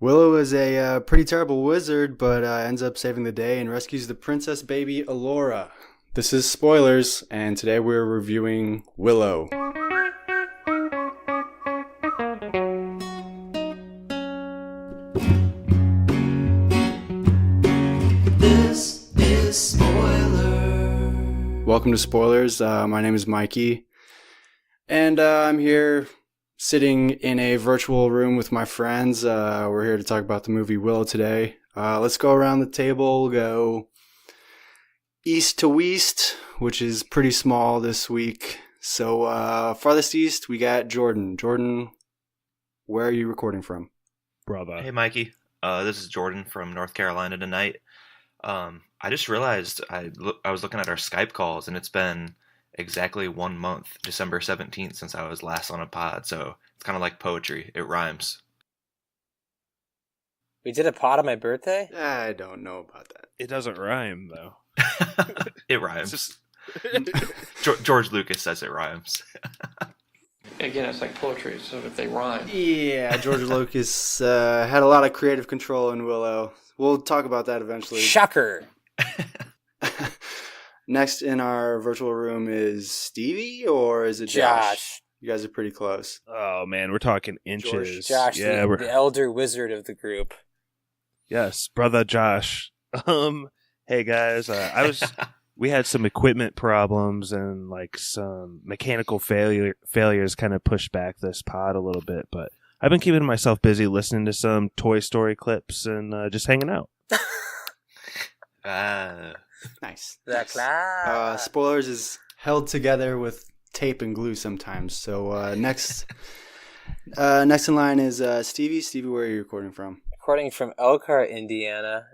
Willow is a pretty terrible wizard, but ends up saving the day and rescues the princess baby Alora. This is spoilers, and today we're reviewing Willow. This is spoiler. Welcome to Spoilers. My name is Mikey, and I'm here sitting in a virtual room with my friends. We're here to talk about the movie Willow today. Let's go around the table, go east to west, which is pretty small this week. So farthest east, we got Jordan. Jordan, where are you recording from? Brother. Hey, Mikey. This is Jordan from North Carolina tonight. I just realized I was looking at our Skype calls, and it's been exactly 1 month, December 17th, since I was last on a pod, so it's kind of like poetry. It rhymes. We did a pod on my birthday? I don't know about that. It doesn't rhyme, though. It rhymes. George Lucas says it rhymes. Again, it's like poetry, so if they rhyme. Yeah, George Lucas had a lot of creative control in Willow. We'll talk about that eventually. Shocker. Next in our virtual room is Stevie, or is it Josh? You guys are pretty close. Oh, man, we're talking inches. Josh, the elder wizard of the group. Yes, brother Josh. Hey, guys, we had some equipment problems and, like, some mechanical failures kind of pushed back this pod a little bit, but I've been keeping myself busy listening to some Toy Story clips and just hanging out. Nice. Spoilers is held together with tape and glue sometimes. So next in line is Stevie. Stevie, where are you recording from? Recording from Elkhart, Indiana.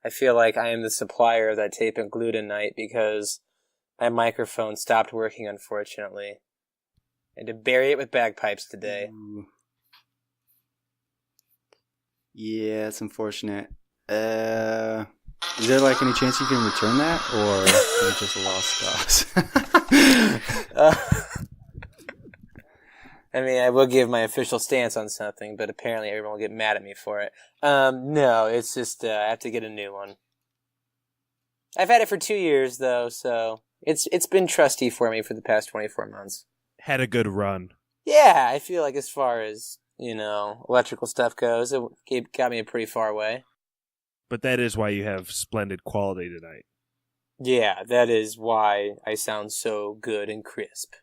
I feel like I am the supplier of that tape and glue tonight because my microphone stopped working, unfortunately. I had to bury it with bagpipes today. Ooh. Yeah, it's unfortunate. Is there like any chance you can return that, or is it just a lost cause? I mean, I will give my official stance on something, but apparently everyone will get mad at me for it. No, it's just I have to get a new one. I've had it for 2 years though, so it's been trusty for me for the past 24 months. Had a good run. Yeah, I feel like as far as, electrical stuff goes, it got me a pretty far way. But that is why you have splendid quality tonight. Yeah, that is why I sound so good and crisp.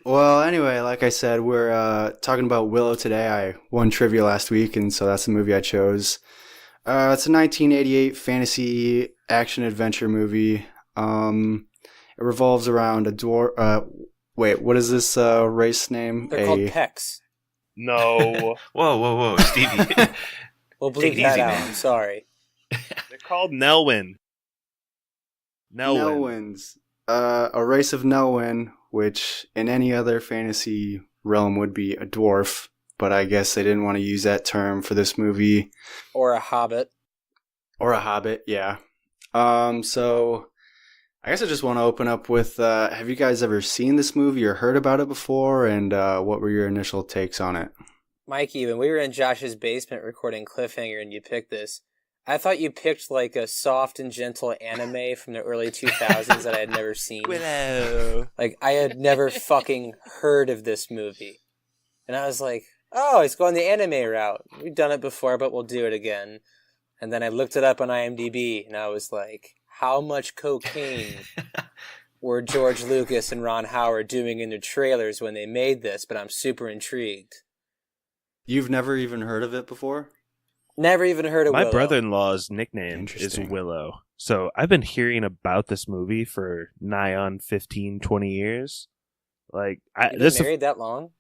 Well, anyway, like I said, we're talking about Willow today. I won trivia last week, and so that's the movie I chose. It's a 1988 fantasy action-adventure movie. It revolves around a dwarf... wait, what is this race name? They're called Pecs. No. Whoa, Stevie. We'll bleep that out, man. I'm sorry. They're called Nelwyn. Nelwyns. A race of Nelwyn, which in any other fantasy realm would be a dwarf, but I guess they didn't want to use that term for this movie. Or a hobbit. Yeah. So I guess I just want to open up with, have you guys ever seen this movie or heard about it before, and what were your initial takes on it? Mikey, when we were in Josh's basement recording Cliffhanger and you picked this, I thought you picked like a soft and gentle anime from the early 2000s that I had never seen. Willow. Like, I had never fucking heard of this movie. And I was like, oh, it's going the anime route. We've done it before, but we'll do it again. And then I looked it up on IMDb, and I was like, how much cocaine were George Lucas and Ron Howard doing in their trailers when they made this? But I'm super intrigued. You've never even heard of it before? Never even heard of Willow. My brother-in-law's nickname is Willow. So I've been hearing about this movie for nigh on 15, 20 years. Like, You've been married that long?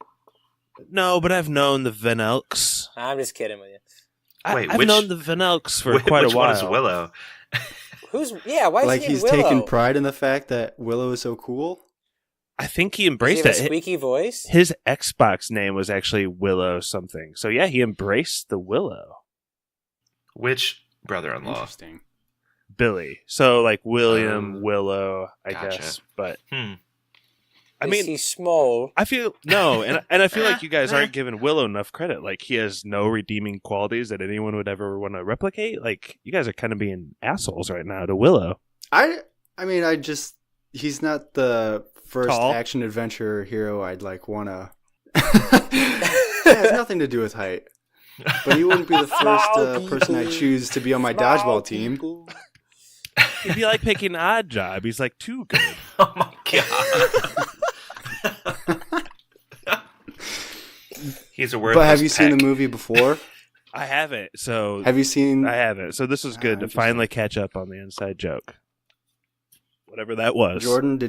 No, but I've known the Van Elks. I'm just kidding with you. I've known the Van Elks for quite a while. Which one is Willow? Why is like he he's Willow? taking pride in the fact that Willow is so cool? I think he embraced Does he it. have a squeaky voice? His Xbox name was actually Willow something. So yeah, he embraced the Willow. Which brother-in-law? Interesting. Billy. So like William, Willow, I Gotcha. guess. But I Is mean, he small? I feel no, and I feel like you guys aren't giving Willow enough credit. Like he has no redeeming qualities that anyone would ever want to replicate. Like you guys are kind of being assholes right now to Willow. I mean, he's not the first Tall? action adventure hero I'd like wanna. It has nothing to do with height, but he wouldn't be the first person I choose to be on my dodgeball team. He'd be like picking an odd job. He's like too good. Oh my god. He's a worthless But have you seen peck. the movie before? I haven't. So Have you seen? I haven't. So this was good to interesting. finally catch up on the inside joke. Whatever that was. Jordan,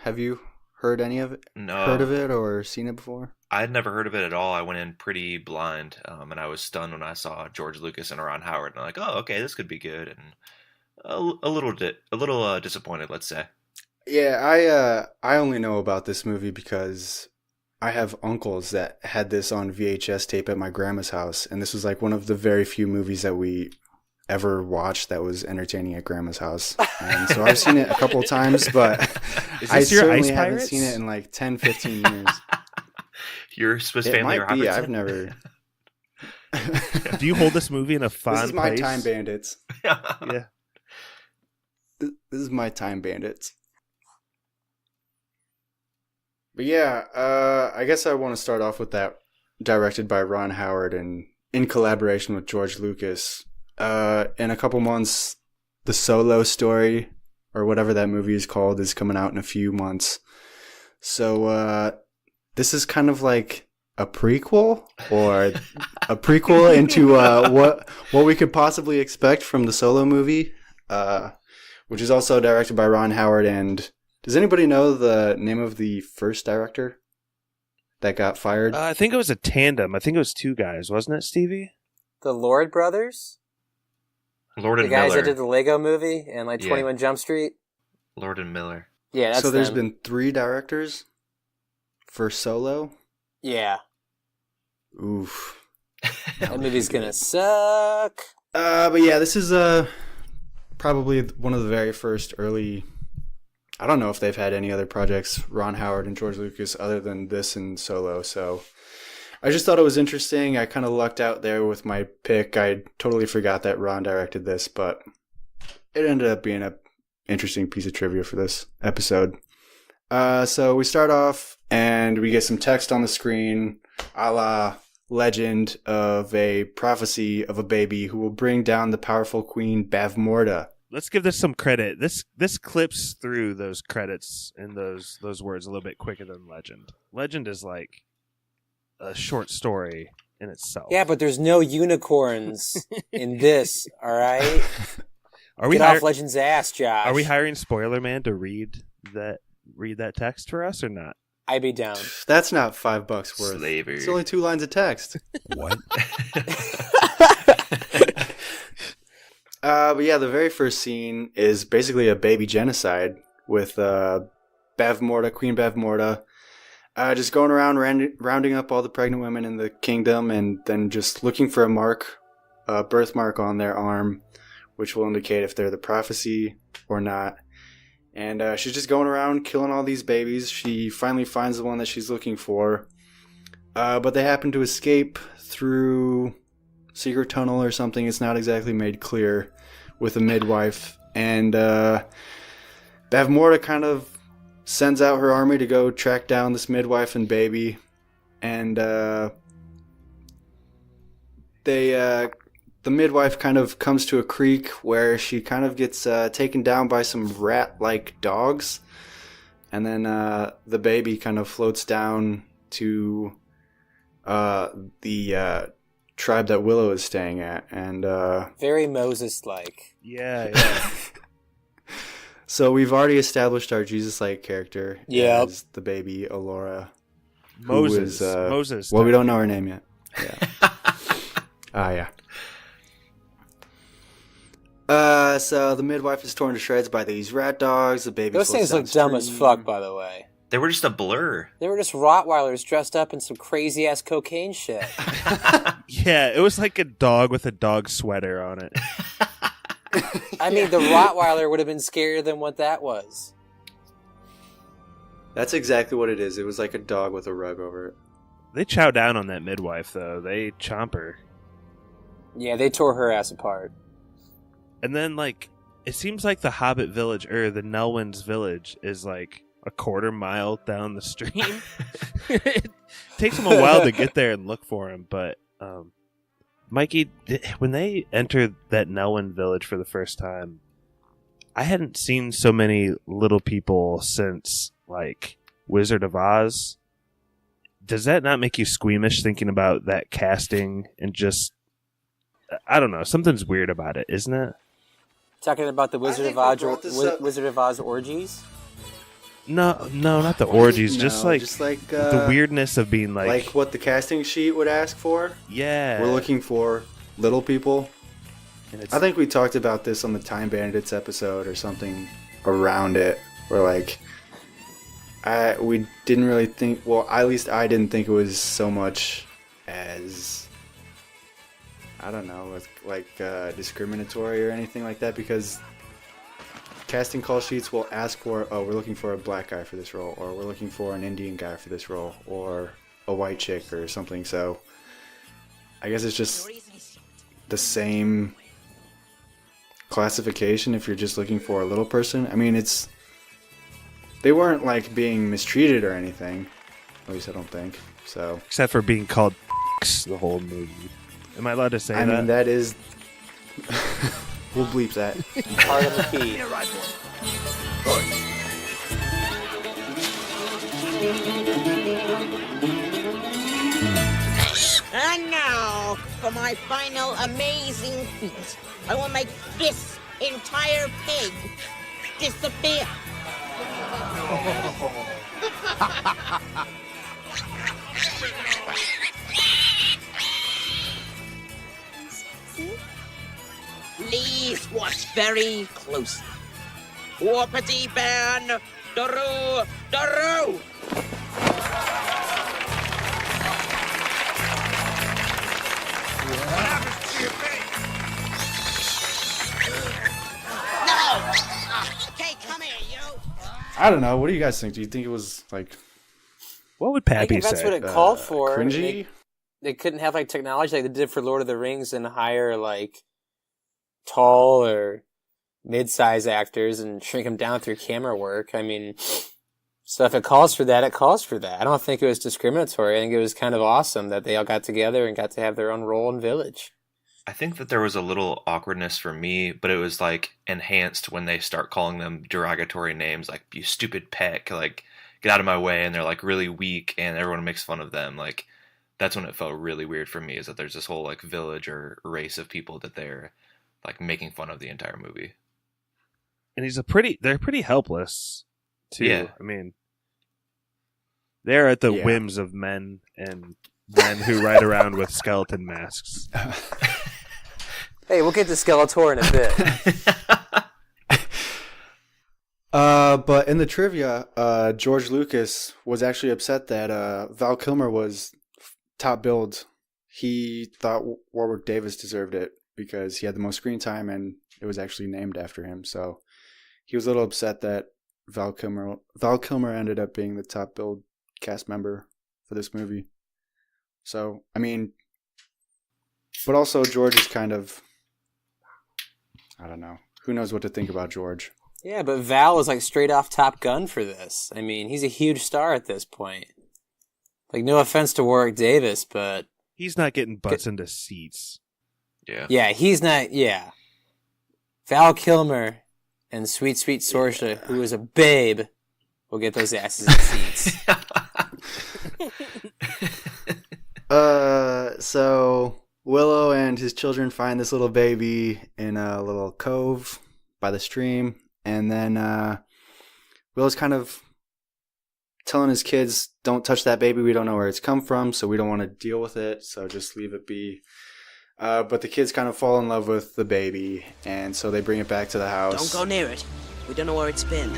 have you heard any of it? No. Heard of it or seen it before? I had never heard of it at all. I went in pretty blind, and I was stunned when I saw George Lucas and Ron Howard, and I'm like, oh, okay, this could be good, and a little disappointed, let's say. Yeah, I only know about this movie because I have uncles that had this on VHS tape at my grandma's house, and this was like one of the very few movies that we ever watched that was entertaining at grandma's house. And so I've seen it a couple of times, but Is I this your certainly Ice haven't Pirates? seen it in like 10, 15 years. Your Swiss It Family might be. Robinson? I've never. Do you hold this movie in a fond This is my place? Time Bandits. Yeah. This is my Time Bandits. But yeah, I guess I want to start off with that, directed by Ron Howard and in collaboration with George Lucas. In a couple months, the Solo story, or whatever that movie is called, is coming out in a few months. So this is kind of like a prequel, or a prequel into what we could possibly expect from the Solo movie, which is also directed by Ron Howard. And does anybody know the name of the first director that got fired? I think it was a tandem. I think it was two guys, wasn't it, Stevie? The Lord brothers? Lord The and guys Miller. that did the Lego movie and like Yeah. 21 Jump Street? Lord and Miller. Yeah, that's So there's them. been 3 directors for Solo. Yeah, Oof. that movie's gonna suck. But yeah, this is probably one of the very first early. I don't know if they've had any other projects, Ron Howard and George Lucas, other than this and Solo. So I just thought it was interesting. I kind of lucked out there with my pick. I totally forgot that Ron directed this, but it ended up being an interesting piece of trivia for this episode. So we start off and we get some text on the screen, a la legend of a prophecy of a baby who will bring down the powerful queen Bavmorda. Let's give this some credit. This clips through those credits and those words a little bit quicker than Legend. Legend is like a short story in itself. Yeah, but there's no unicorns in this, alright? Are we Get off Legend's ass, Josh. Are we hiring Spoiler Man to read that text for us or not? I'd be down. That's not $5 worth. Slavery. It's only 2 lines of text. What? But yeah, the very first scene is basically a baby genocide with Bavmorda, Queen Bavmorda, just going around rounding up all the pregnant women in the kingdom and then just looking for a birthmark on their arm, which will indicate if they're the prophecy or not. And she's just going around killing all these babies. She finally finds the one that she's looking for. But they happen to escape through secret tunnel or something. It's not exactly made clear, with a midwife. And Bavmorda kind of sends out her army to go track down this midwife and baby. And the midwife kind of comes to a creek where she kind of gets taken down by some rat-like dogs. And then the baby kind of floats down to the tribe that Willow is staying at. And Very Moses-like. Yeah. so we've already established our Jesus-like character Yep. as the baby Alora. Moses. Who is, Moses. Well, we don't know her name yet. Yeah. Yeah. So the midwife is torn to shreds by these rat dogs. The baby. Those things look dumb as fuck, by the way. They were just a blur. They were just Rottweilers dressed up in some crazy-ass cocaine shit. Yeah, it was like a dog with a dog sweater on it. I mean, the Rottweiler would have been scarier than what that was. That's exactly what it is. It was like a dog with a rug over it. They chow down on that midwife, though. They chomp her. Yeah, they tore her ass apart. And then, like, it seems like the Hobbit village, or the Nelwyn's village, is like a quarter mile down the stream. It takes them a while to get there and look for him, but Mikey, when they entered that Nelwyn village for the first time, I hadn't seen so many little people since, like, Wizard of Oz. Does that not make you squeamish thinking about that casting and just, I don't know, something's weird about it, isn't it? Talking about the Wizard of Oz orgies? No, not the orgies. No, just like the weirdness of being like what the casting sheet would ask for. Yeah, we're looking for little people. And I think we talked about this on the Time Bandits episode or something around it. Where like, we didn't really think. Well, at least I didn't think it was so much as, I don't know, like discriminatory or anything like that, because casting call sheets will ask for, oh, we're looking for a black guy for this role, or we're looking for an Indian guy for this role, or a white chick or something. So I guess it's just the same classification if you're just looking for a little person. I mean, they weren't like being mistreated or anything, at least I don't think so, except for being called the whole movie. Am I allowed to say that? I mean, that is we'll bleep that. Part of the key. And now, for my final amazing feat, I will make this entire pig disappear. Please watch very closely. Whoopity ban, daroo, daroo. No! Okay, come here, you. I don't know. What do you guys think? Do you think it was like, what would I Pappy think that's say? what it called for. cringy? They couldn't have like technology like they did for Lord of the Rings and hire like tall or mid-size actors and shrink them down through camera work. I mean, so if it calls for that, it calls for that. I don't think it was discriminatory. I think it was kind of awesome that they all got together and got to have their own role in Village. I think that there was a little awkwardness for me, but it was like enhanced when they start calling them derogatory names like "you stupid peck," like "get out of my way," and they're like really weak and everyone makes fun of them. Like that's when it felt really weird for me, is that there's this whole like village or race of people that they're like making fun of the entire movie. And they're pretty helpless too. Yeah. I mean, they're at the Yeah. whims of men and men who ride around with skeleton masks. Hey, we'll get to Skeletor in a bit. But in the trivia, George Lucas was actually upset that Val Kilmer was top billed. He thought Warwick Davis deserved it because he had the most screen time and it was actually named after him. So he was a little upset that Val Kilmer ended up being the top billed cast member for this movie. So, I mean, but also George is kind of, I don't know. Who knows what to think about George? Yeah, but Val was like straight off Top Gun for this. I mean, he's a huge star at this point. Like, no offense to Warwick Davis, but He's not getting butts into seats. Yeah. yeah, he's not. Yeah, Val Kilmer and Sweet Sweet Sorsha, who is a babe, will get those asses in seats. So Willow and his children find this little baby in a little cove by the stream, and then Willow's kind of telling his kids, don't touch that baby, we don't know where it's come from, so we don't want to deal with it, so just leave it be. But the kids kind of fall in love with the baby, and so they bring it back to the house. Don't go near it. We don't know where it's been.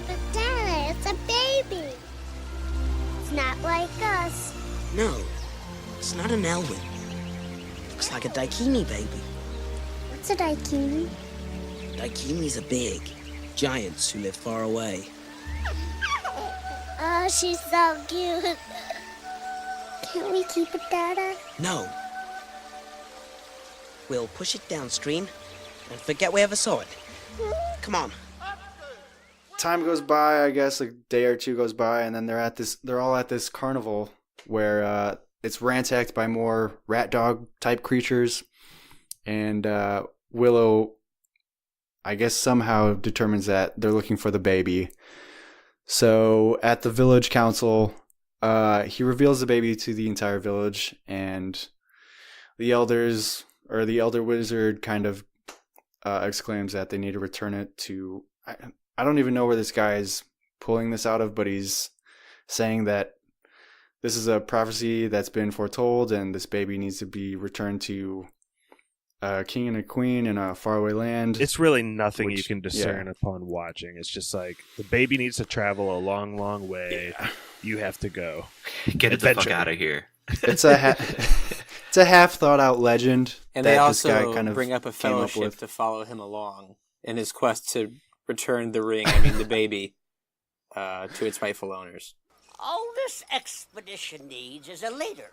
But Dad, it's a baby. It's not like us. No, it's not an Elwyn. Looks like a Daikini baby. What's a daikini? Daikinis are big, giants who live far away. Oh, she's so cute. Can't we keep it, Dada? No. We'll push it downstream and forget we ever saw it. Come on. Time goes by, I guess a day or two goes by, and then they're all at this carnival where it's ransacked by more rat dog type creatures, and Willow, I guess, somehow determines that they're looking for the baby. So at the village council, he reveals the baby to the entire village, and the elders, or the elder wizard, kind of exclaims that they need to return it to... I don't even know where this guy is pulling this out of, but he's saying that this is a prophecy that's been foretold, and this baby needs to be returned to a king and a queen in a faraway land. It's really nothing you can discern upon watching. It's just like, the baby needs to travel a long, long way. Yeah. You have to go. Get it the fuck out of here. It's a half thought out legend. And they also bring up a fellowship to follow him along in his quest to return the ring, the baby, to its rightful owners. All this expedition needs is a leader.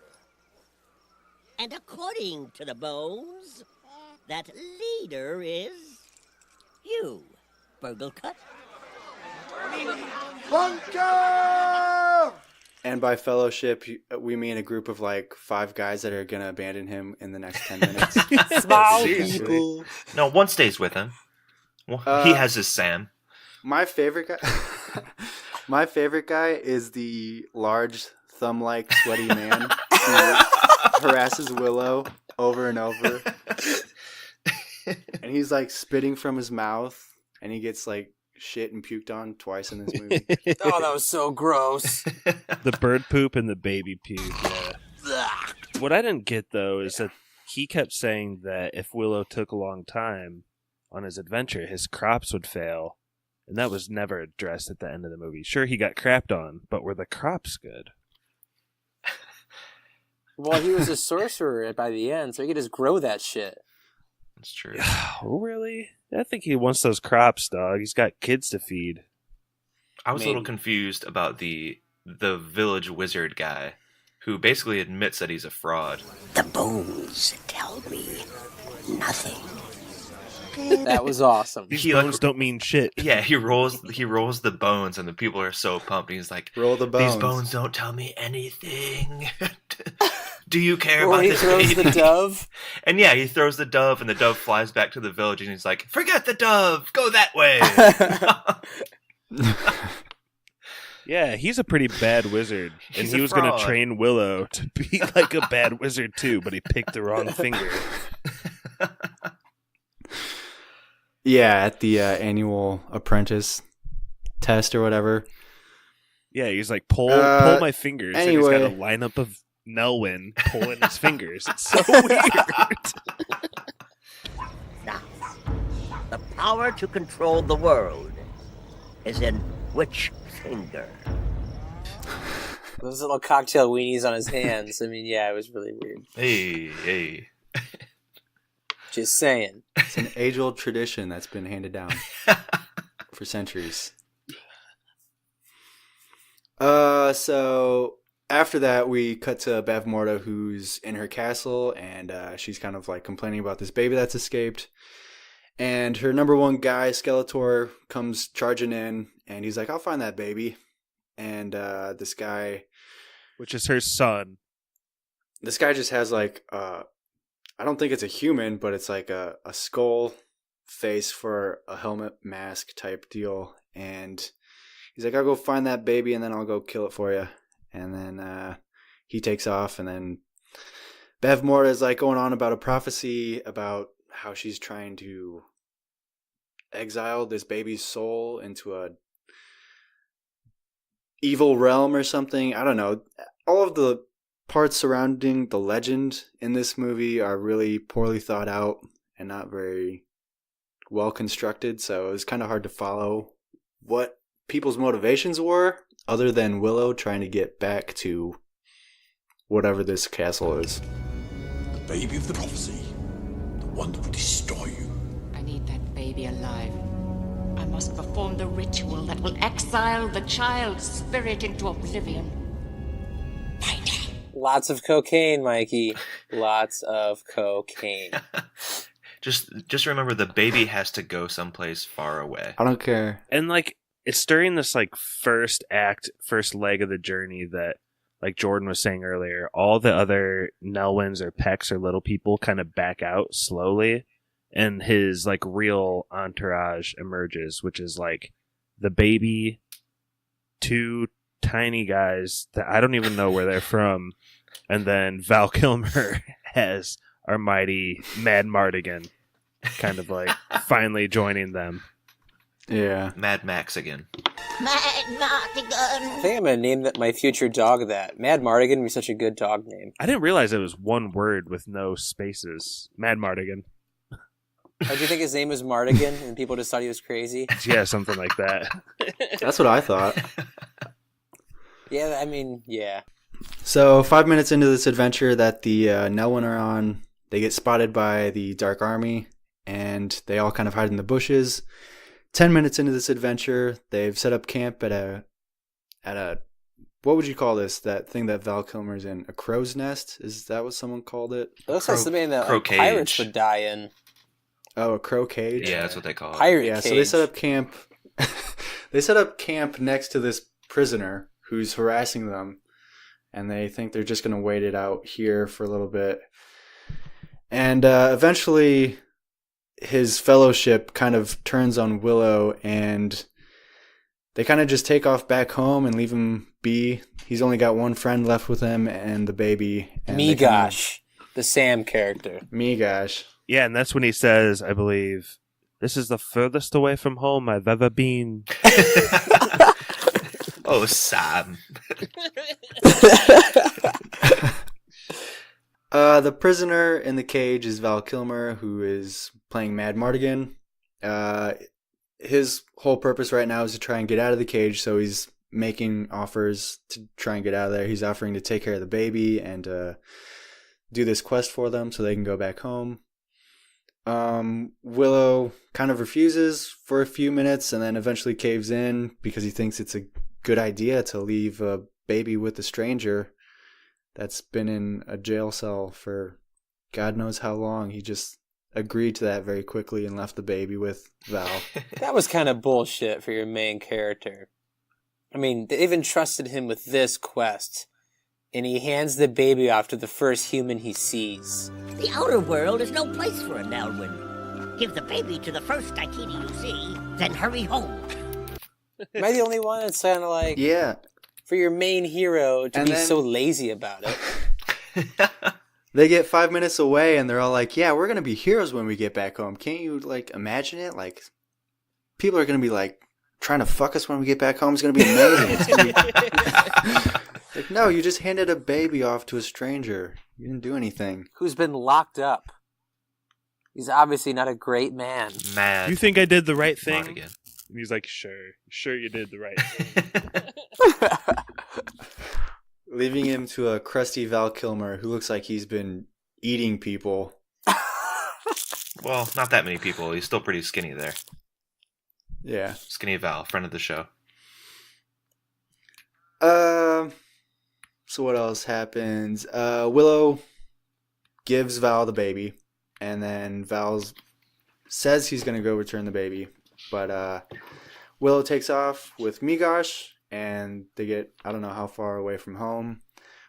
And according to the bones, that leader is you, Burglecut. Bunker! And by fellowship, we mean a group of like 5 guys that are going to abandon him in the next 10 minutes. Small people. No, one stays with him. Well, he has his Sam. My favorite guy... My favorite guy is the large, thumb-like, sweaty man who harasses Willow over and over. And he's, like, spitting from his mouth, and he gets, like, shit and puked on twice in this movie. Oh, that was so gross. The bird poop and the baby puke, yeah. What I didn't get, though, is that he kept saying that if Willow took a long time on his adventure, his crops would fail. And that was never addressed at the end of the movie. Sure, he got crapped on, but were the crops good? Well, he was a sorcerer by the end, so he could just grow that shit. That's true. Really? I think he wants those crops, dog. He's got kids to feed. I was a little confused about the village wizard guy, who basically admits that he's a fraud. The bones tell me nothing. That was awesome. These bones don't mean shit. Yeah, he rolls the bones, and the people are so pumped. He's like, roll the bones. These bones don't tell me anything. Do you care about this baby? He throws the dove. And yeah, he throws the dove, and the dove flies back to the village, and he's like, forget the dove, go that way. Yeah, he's a pretty bad wizard. And he was going to train Willow to be like a bad wizard too, but he picked the wrong finger. Yeah, at the annual apprentice test or whatever. Yeah, he's like, pull my fingers. Anyway. And he's got a lineup of Nelwyn pulling his fingers. It's so weird. Now, the power to control the world is in which finger? Those little cocktail weenies on his hands. Yeah, it was really weird. Hey. Just saying. It's an age-old tradition that's been handed down for centuries. So after that, we cut to Bev Morta, who's in her castle, and she's kind of like complaining about this baby that's escaped. And her number one guy, Skeletor, comes charging in, and he's like, I'll find that baby. And this guy... Which is her son. This guy just has like... I don't think it's a human, but it's like a skull face for a helmet mask type deal. And he's like, I'll go find that baby and then I'll go kill it for you. And then he takes off. And then Bev Morta is like going on about a prophecy about how she's trying to exile this baby's soul into a evil realm or something. I don't know. All of the parts surrounding the legend in this movie are really poorly thought out and not very well constructed, so it was kind of hard to follow what people's motivations were other than Willow trying to get back to whatever this castle is. The baby of the prophecy, the one that will destroy you. I need that baby alive. I must perform the ritual that will exile the child's spirit into oblivion. Lots of cocaine, Mikey. Lots of cocaine. Just remember, the baby has to go someplace far away. I don't care. And like it's during this like first leg of the journey that, like Jordan was saying earlier, all the other Nelwyns or Pecks or little people kind of back out slowly, and his like real entourage emerges, which is like the baby, two tiny guys that I don't even know where they're from, and then Val Kilmer as our mighty Mad Mardigan, kind of like finally joining them. Yeah. Mad Max again. Mad Mardigan. I think I'm gonna name my future dog that. Mad Mardigan would be such a good dog name. I didn't realize it was one word with no spaces. Mad Mardigan. Oh, do you think his name was Mardigan and people just thought he was crazy? Yeah, something like that. That's what I thought. Yeah, I mean, yeah. So 5 minutes into this adventure that the Nelwyn are on, they get spotted by the Dark Army, and they all kind of hide in the bushes. 10 minutes into this adventure, they've set up camp at a what would you call this? That thing that Val Kilmer's in? A crow's nest? Is that what someone called it? It looks like something that like, pirates would die in. Oh, a crow cage? Yeah, that's what they call it. Pirate Yeah, cage. so they set up camp. They set up camp next to this prisoner who's harassing them, and they think they're just going to wait it out here for a little bit. And eventually, his fellowship kind of turns on Willow, and they kind of just take off back home and leave him be. He's only got one friend left with him and the baby. And Migosh, the Sam character. Migosh. Yeah, and that's when he says, I believe, "This is the furthest away from home I've ever been." Oh, Sam. The prisoner in the cage is Val Kilmer, who is playing Mad Mardigan. His whole purpose right now is to try and get out of the cage, so he's making offers to try and get out of there. He's offering to take care of the baby and do this quest for them so they can go back home. Willow kind of refuses for a few minutes and then eventually caves in because he thinks it's a good idea to leave a baby with a stranger that's been in a jail cell for God knows how long. He just agreed to that very quickly and left the baby with Val. That was kind of bullshit for your main character. I mean, they even trusted him with this quest, and he hands the baby off to the first human he sees. The outer world is no place for a Nelwyn. Give the baby to the first Daikini you see, then hurry home. Am I the only one that's kind of like... Yeah. For your main hero to be so lazy about it. They get 5 minutes away and they're all like, yeah, we're going to be heroes when we get back home. Can't you, like, imagine it? Like, people are going to be, like, trying to fuck us when we get back home. It's going to be amazing. It's gonna be... Like, no, you just handed a baby off to a stranger. You didn't do anything. Who's been locked up. He's obviously not a great man. Mad. You think I did the right thing? Again. And he's like, sure you did the right thing. Leaving him to a crusty Val Kilmer who looks like he's been eating people. Well, not that many people. He's still pretty skinny there. Yeah. Skinny Val, friend of the show. So what else happens? Willow gives Val the baby, and then Val says he's going to go return the baby. But Willow takes off with Migosh, and they get, I don't know how far away from home,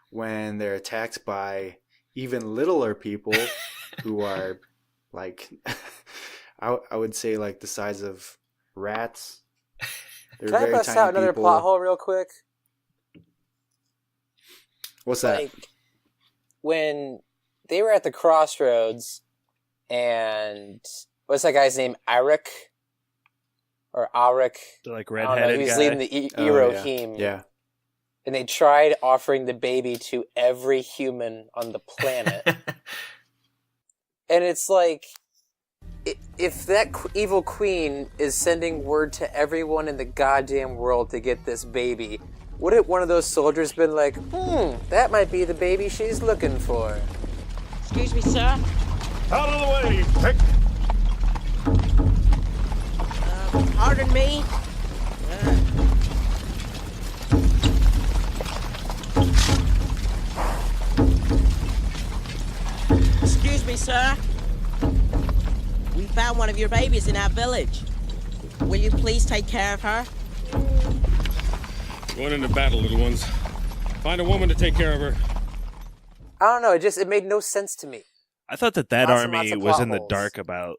when they're attacked by even littler people who are, like, I would say, like, the size of rats. They're Can I bust out another plot hole real quick? What's that? Like, when they were at the crossroads, and what's that guy's name? Eric? Or Arik? The, like, redheaded guy. He was leading the Erohim. Yeah. And they tried offering the baby to every human on the planet. And it's like, if that evil queen is sending word to everyone in the goddamn world to get this baby, wouldn't one of those soldiers been like, that might be the baby she's looking for? Excuse me, sir. Out of the way, Pick. Pardon me? Excuse me, sir. We found one of your babies in our village. Will you please take care of her? Going into battle, little ones. Find a woman to take care of her. I don't know. It made no sense to me. I thought that Lots and army lots of was plot in the holes. dark about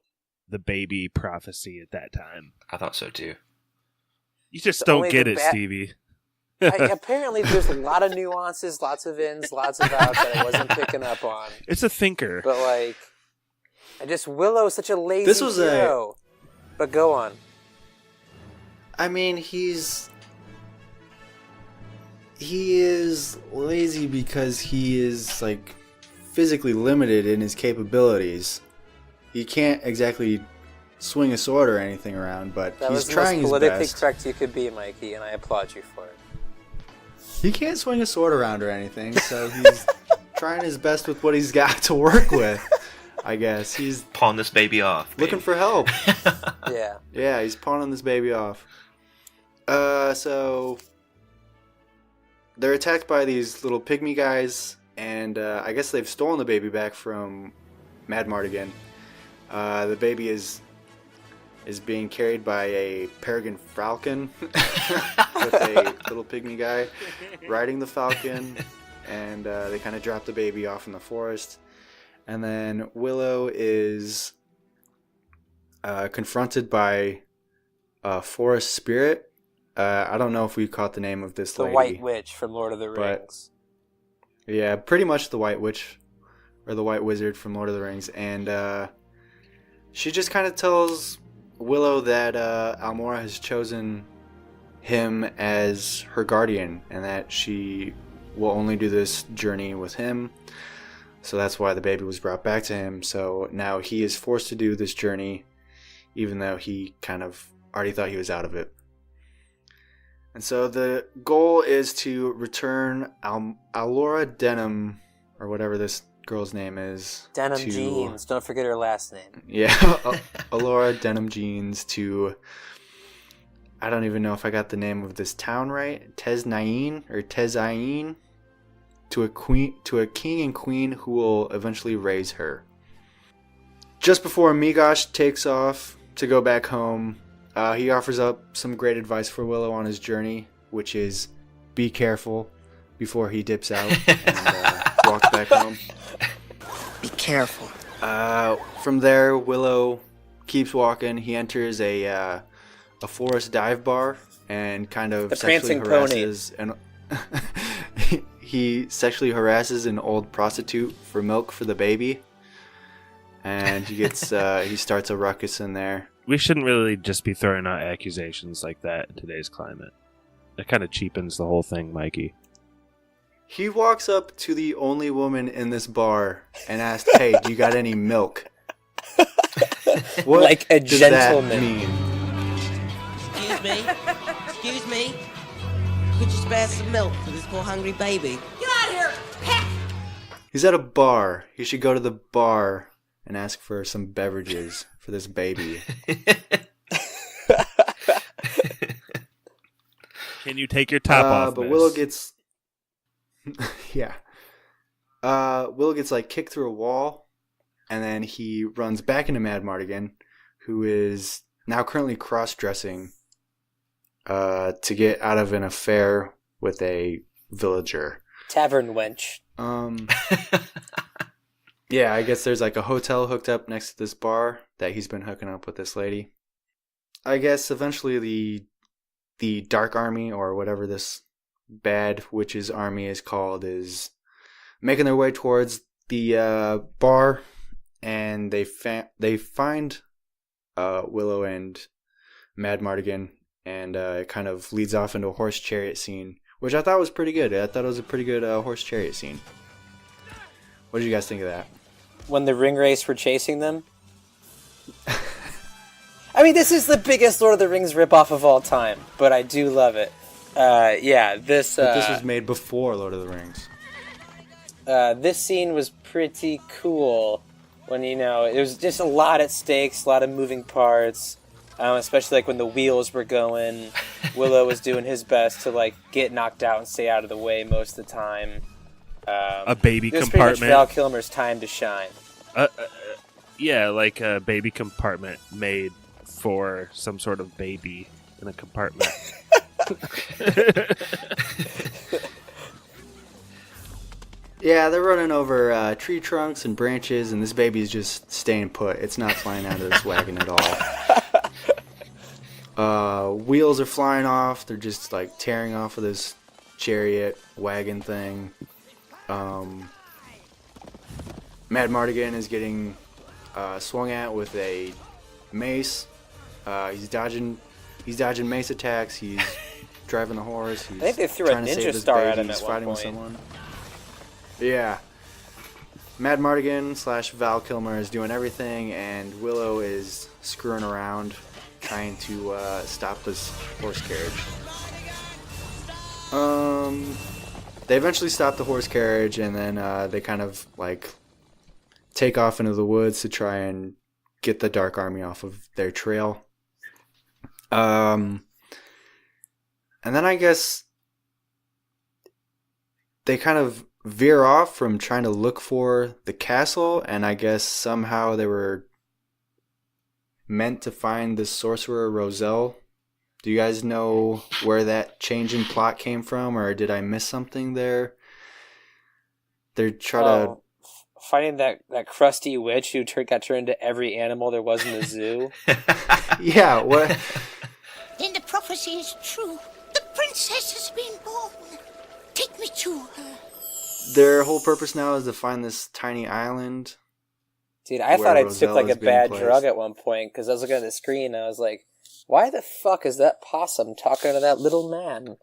the baby prophecy at that time. I thought so too. You just The don't only get the it, ba- Stevie. Apparently, there's a lot of nuances, lots of ins, lots of outs that I wasn't picking up on. It's a thinker. But like, Willow is such a lazy This was hero. But go on. I mean, he is lazy because he is like physically limited in his capabilities. He can't exactly swing a sword or anything around, but That he's was the trying most his politically best. correct you could be, Mikey, and I applaud you for it. He can't swing a sword around or anything, so he's trying his best with what he's got to work with. I guess he's Pawn this baby off. looking for help. Yeah. Yeah, he's pawning this baby off. So they're attacked by these little pygmy guys, and I guess they've stolen the baby back from Mad Mardigan. The baby is being carried by a peregrine falcon with a little pygmy guy riding the falcon, and they kind of drop the baby off in the forest. And then Willow is confronted by a forest spirit. I don't know if we caught the name of this The lady. White Witch from Lord of the but- Rings. Yeah, pretty much the White Witch, or the White Wizard from Lord of the Rings. And she just kind of tells Willow that Almora has chosen him as her guardian, and that she will only do this journey with him. So that's why the baby was brought back to him. So now he is forced to do this journey, even though he kind of already thought he was out of it. And so the goal is to return Alora Denham, or whatever this girl's name is. Denim to, Jeans. Don't forget her last name. Yeah, Alora Denham Jeans to... I don't even know if I got the name of this town right. Tezain, to a king and queen who will eventually raise her. Just before Migosh takes off to go back home, he offers up some great advice for Willow on his journey, which is be careful before he dips out and walks back home. Be careful. From there, Willow keeps walking. He enters a forest dive bar and kind of The sexually prancing pony. harasses he sexually harasses an old prostitute for milk for the baby, and he gets he starts a ruckus in there. We shouldn't really just be throwing out accusations like that in today's climate. It kind of cheapens the whole thing, Mikey. He walks up to the only woman in this bar and asks, "Hey, do you got any milk?" What Like a does gentleman. that mean? Excuse me? Excuse me? Could you spare some milk for this poor hungry baby? Get out of here! Heck! He's at a bar. He should go to the bar and ask for some beverages for this baby. Can you take your top off, But miss? Willow gets... yeah. Willow gets, like, kicked through a wall, and then he runs back into Mad Mardigan, who is now currently cross-dressing to get out of an affair with a villager. Tavern wench. Yeah, I guess there's like a hotel hooked up next to this bar that he's been hooking up with this lady. I guess eventually the Dark Army, or whatever this bad witch's army is called, is making their way towards the bar, and they find Willow and Mad Mardigan, and it kind of leads off into a horse chariot scene, which I thought was pretty good. I thought it was a pretty good horse chariot scene. What did you guys think of that? When the ring race were chasing them? I mean, this is the biggest Lord of the Rings ripoff of all time, but I do love it. Yeah, this... But this was made before Lord of the Rings. This scene was pretty cool when, there was just a lot at stakes, a lot of moving parts. especially like when the wheels were going. Willow was doing his best to like get knocked out and stay out of the way most of the time. A baby it was compartment. pretty much Val Kilmer's time to shine. Yeah, like a baby compartment made for some sort of baby in a compartment. Yeah, they're running over tree trunks and branches, and this baby's just staying put. It's not flying out of this wagon at all. Wheels are flying off. They're just like tearing off of this chariot wagon thing. Mad Mardigan is getting swung at with a mace. He's dodging mace attacks. He's driving the horse. He's I think they threw a ninja star at him at one fighting point. with someone. Yeah. Mad Mardigan / Val Kilmer is doing everything, and Willow is screwing around trying to stop this horse carriage. They eventually stop the horse carriage, and then they kind of like take off into the woods to try and get the Dark Army off of their trail. And then I guess they kind of veer off from trying to look for the castle, and I guess somehow they were meant to find the sorcerer Roselle. Do you guys know where that change in plot came from, or did I miss something there? They're trying to finding that crusty witch who got turned into every animal there was in the zoo. Yeah, what? Then the prophecy is true. The princess has been born. Take me to her. Their whole purpose now is to find this tiny island. Dude, I thought I took Roselle like is a being bad placed. drug at one point because I was looking at the screen and I was like, why the fuck is that possum talking to that little man?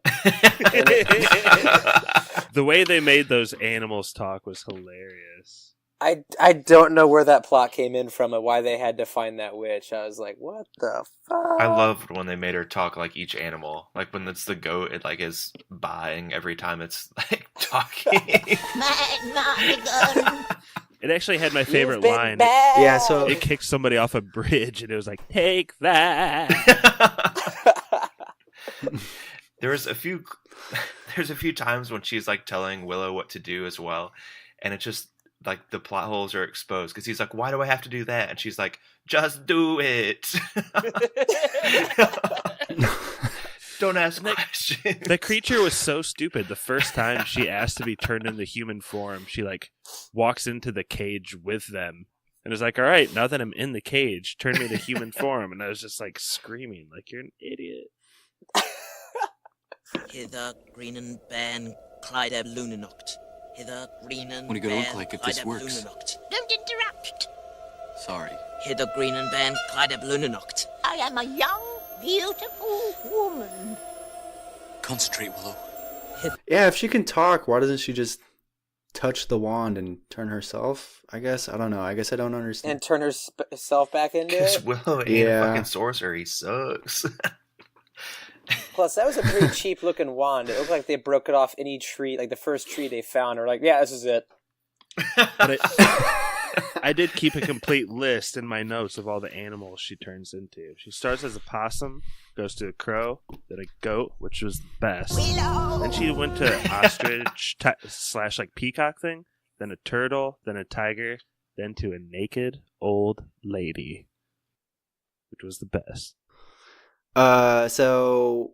The way they made those animals talk was hilarious. I don't know where that plot came in from and why they had to find that witch. I was like, what the fuck? I loved when they made her talk like each animal. Like when it's the goat, it like is buying every time it's like talking. Mad Mardigan. It actually had my favorite You've been line. bad. Yeah, so It kicked somebody off a bridge, and it was like, "Take that." There's a few times when she's like telling Willow what to do as well, and it's just like the plot holes are exposed because he's like, "Why do I have to do that?" And she's like, "Just do it." Don't ask questions. The creature was so stupid. The first time she asked to be turned into human form, she like walks into the cage with them and is like, "All right, now that I'm in the cage, turn me to human form." And I was just like screaming, like, "You're an idiot." Hither, Greenan Ban, Clyde Lunanoct. Hither, Greenan What are you gonna look like if this works? Don't interrupt. Sorry. Hither, Greenan Ban, Clyde Lunanoct. I am a young, beautiful woman. Concentrate, Willow. yeah, if she can talk, why doesn't she just touch the wand and turn herself? I guess I don't know. I guess I don't understand. And turn herself back into Because it? Willow ain't Yeah. a fucking sorcerer. He sucks. Plus, that was a pretty cheap looking wand. It looked like they broke it off any tree, like the first tree they found. Or like, yeah, this is it. But I did keep a complete list in my notes of all the animals she turns into. She starts as a possum, goes to a crow, then a goat, which was the best. Then she went to ostrich / like peacock thing, then a turtle, then a tiger, then to a naked old lady, which was the best. So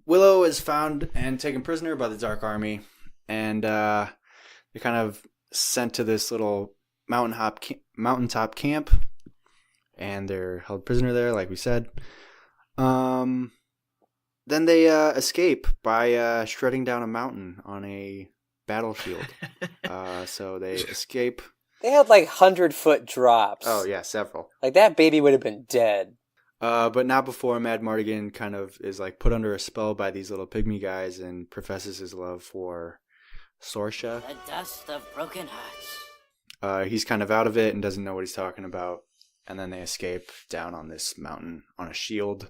Willow is found and taken prisoner by the Dark Army, and they're kind of sent to this little mountaintop camp, and they're held prisoner there, like we said. Then they escape by shredding down a mountain on a battle shield. So they escape. They had like 100-foot drops. Oh yeah, several. Like that baby would have been dead. But not before Mad Mardigan kind of is like put under a spell by these little pygmy guys and professes his love for Sorsha. The dust of broken hearts. He's kind of out of it and doesn't know what he's talking about. And then they escape down on this mountain on a shield.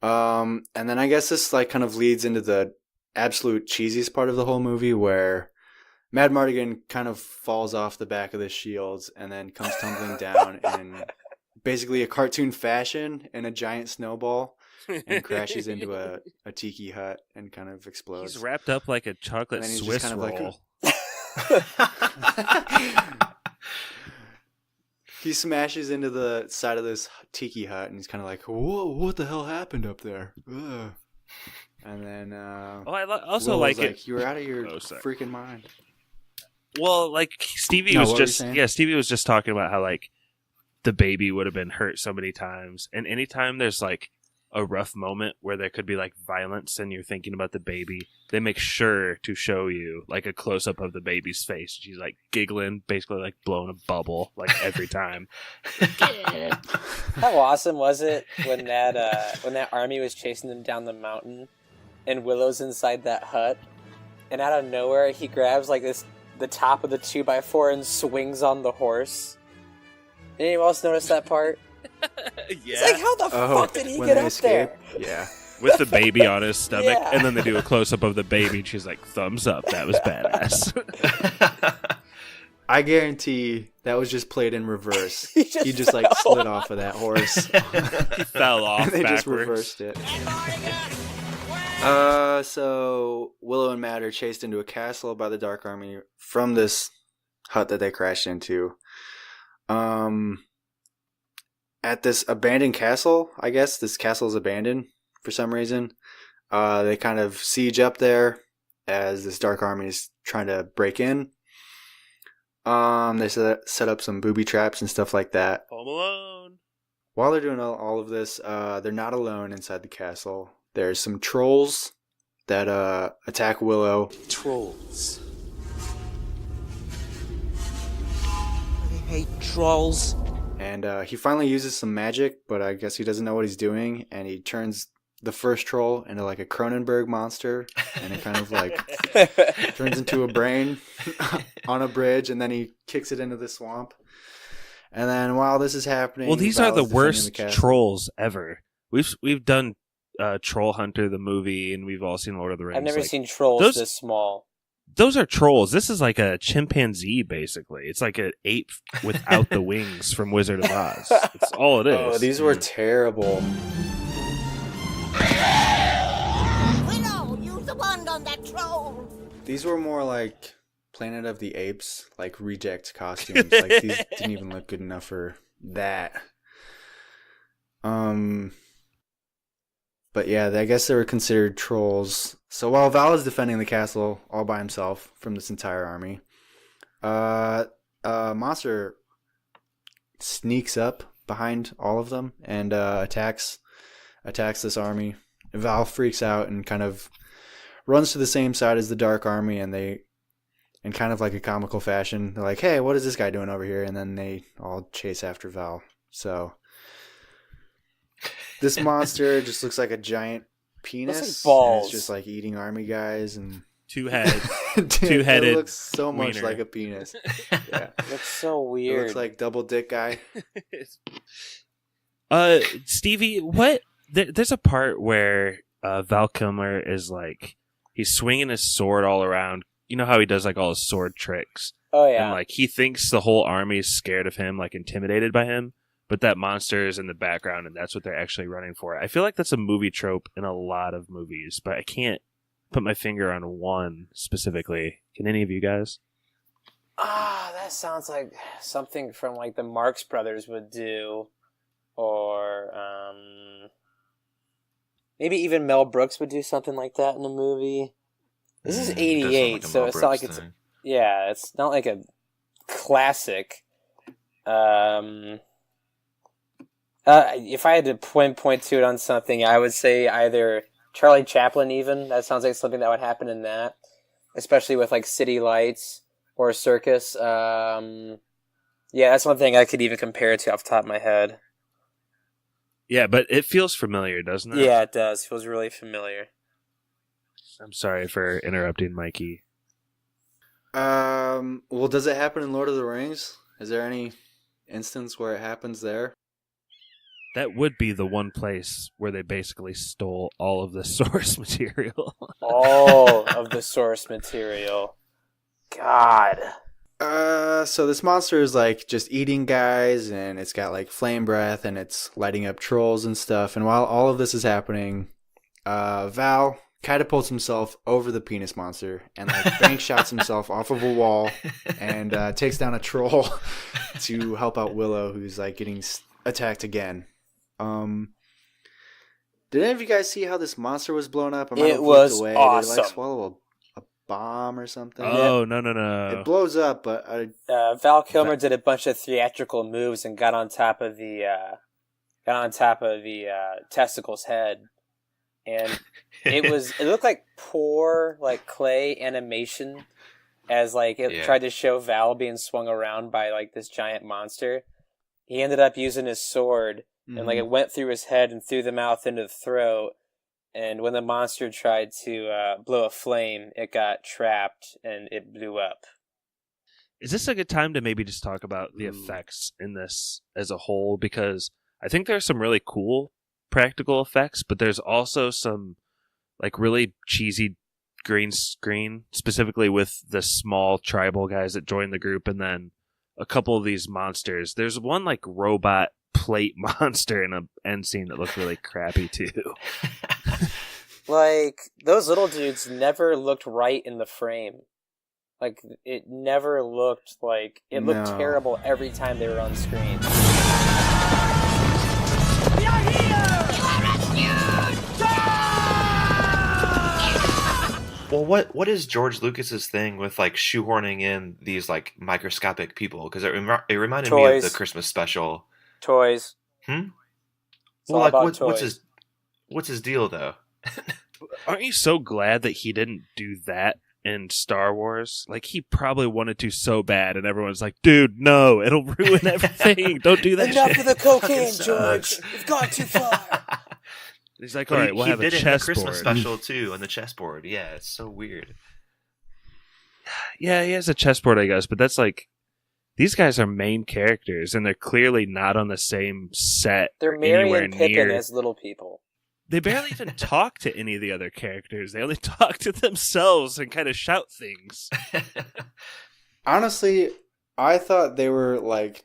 And then I guess this like kind of leads into the absolute cheesiest part of the whole movie where Mad Mardigan kind of falls off the back of the shield and then comes tumbling down and basically a cartoon fashion in a giant snowball and crashes into a tiki hut and kind of explodes. He's wrapped up like a chocolate Swiss kind of roll. He smashes into the side of this tiki hut and he's kind of like, whoa, what the hell happened up there? Ugh. And then I also Willow's like it. You were out of your freaking mind. Well, like Stevie Stevie was just talking about how like the baby would have been hurt so many times, and anytime there's like a rough moment where there could be like violence and you're thinking about the baby, they make sure to show you like a close up of the baby's face. She's like giggling, basically like blowing a bubble like every time. How awesome was it when that army was chasing them down the mountain and Willow's inside that hut, and out of nowhere he grabs like the top of the 2x4 and swings on the horse. Anyone else notice that part? Yeah. It's like, how the fuck did he get up there? Yeah. With the baby on his stomach, Yeah. and then they do a close up of the baby, and she's like, "Thumbs up, that was badass." I guarantee that was just played in reverse. He just like fell slid off of that horse. He fell off and they backwards. just reversed it. So Willow and Matt are chased into a castle by the Dark Army from this hut that they crashed into. At this abandoned castle, I guess this castle is abandoned for some reason. They kind of siege up there as this Dark Army is trying to break in. They set up some booby traps and stuff like that. Home Alone. While they're doing all of this, they're not alone inside the castle. There's some trolls that attack Willow. Trolls. I hate trolls. And he finally uses some magic, but I guess he doesn't know what he's doing, and he turns the first troll into like a Cronenberg monster, and it kind of like turns into a brain on a bridge, and then he kicks it into the swamp. And then while this is happening, Well, these Val are the is defending worst the castle. trolls ever. We've done Troll Hunter the movie, and we've all seen Lord of the Rings. I've never Like, seen trolls this small. Those are trolls. This is like a chimpanzee, basically. It's like an ape without the wings from Wizard of Oz. That's all it is. Oh, these were terrible. Willow, use the wand on that troll. These were more like Planet of the Apes, like reject costumes. Like these didn't even look good enough for that. But yeah, I guess they were considered trolls. So while Val is defending the castle all by himself from this entire army, a monster sneaks up behind all of them and attacks this army. Val freaks out and kind of runs to the same side as the Dark Army, and they, in kind of like a comical fashion, they're like, "Hey, what is this guy doing over here?" And then they all chase after Val. So this monster just looks like a giant penis. Looks like balls. And it's just like eating army guys and two-headed. It looks so much wiener. like a penis. Yeah, It looks so it weird. looks like double dick guy. Stevie, what? There's a part where Val Kilmer is like, he's swinging his sword all around. You know how he does like all his sword tricks? Oh yeah. And like he thinks the whole army is scared of him, like intimidated by him. But that monster is in the background, and that's what they're actually running for. I feel like that's a movie trope in a lot of movies, but I can't put my finger on one specifically. Can any of you guys? That sounds like something from like the Marx Brothers would do, or maybe even Mel Brooks would do something like that in a movie. This is '88, so it's not like it's it's not like a classic. If I had to point to it on something, I would say either Charlie Chaplin. Even that sounds like something that would happen in that, especially with like City Lights or a circus. Yeah, that's one thing I could even compare it to off the top of my head. Yeah, but it feels familiar, doesn't it? Yeah, it does. Feels really familiar. I'm sorry for interrupting, Mikey. Well, does it happen in Lord of the Rings? Is there any instance where it happens there? That would be the one place where they basically stole all of the source material. All of the source material. God. So this monster is like just eating guys, and it's got like flame breath, and it's lighting up trolls and stuff. And while all of this is happening, Val catapults himself over the penis monster and like bank shots himself off of a wall and takes down a troll to help out Willow, who's like getting attacked again. Did any of you guys see how this monster was blown up? It was away. awesome. Did it like swallow a bomb or something? Oh, no. It blows up, but Val Kilmer did a bunch of theatrical moves and got on top of the testicle's head. And it looked like poor like clay animation as like it tried to show Val being swung around by like this giant monster. He ended up using his sword and like it went through his head and through the mouth into the throat. And when the monster tried to blow a flame, it got trapped and it blew up. Is this a good time to maybe just talk about the effects in this as a whole? Because I think there's some really cool practical effects, but there's also some like really cheesy green screen, specifically with the small tribal guys that join the group, and then a couple of these monsters. There's one like robot plate monster in an end scene that looked really crappy too. Like those little dudes never looked right in the frame. Like it never looked like it looked terrible every time they were on screen. We are here! You are rescued! Well, what is George Lucas's thing with like shoehorning in these like microscopic people? Because it reminded me of the Christmas special. Toys. Well, like what's his deal though? Aren't you so glad that he didn't do that in Star Wars? Like he probably wanted to so bad, and everyone's like, "Dude, no, it'll ruin everything. Don't do that." Enough shit. of the cocaine, George. You've gone too far. He's like, "All right, we'll have a chessboard." He did it in the Christmas special too, on the chessboard. Yeah, it's so weird. Yeah, he has a chessboard, I guess, but that's like these guys are main characters, and they're clearly not on the same set. They're Merry and Pippin as little people. They barely even talk to any of the other characters. They only talk to themselves and kind of shout things. Honestly, I thought they were like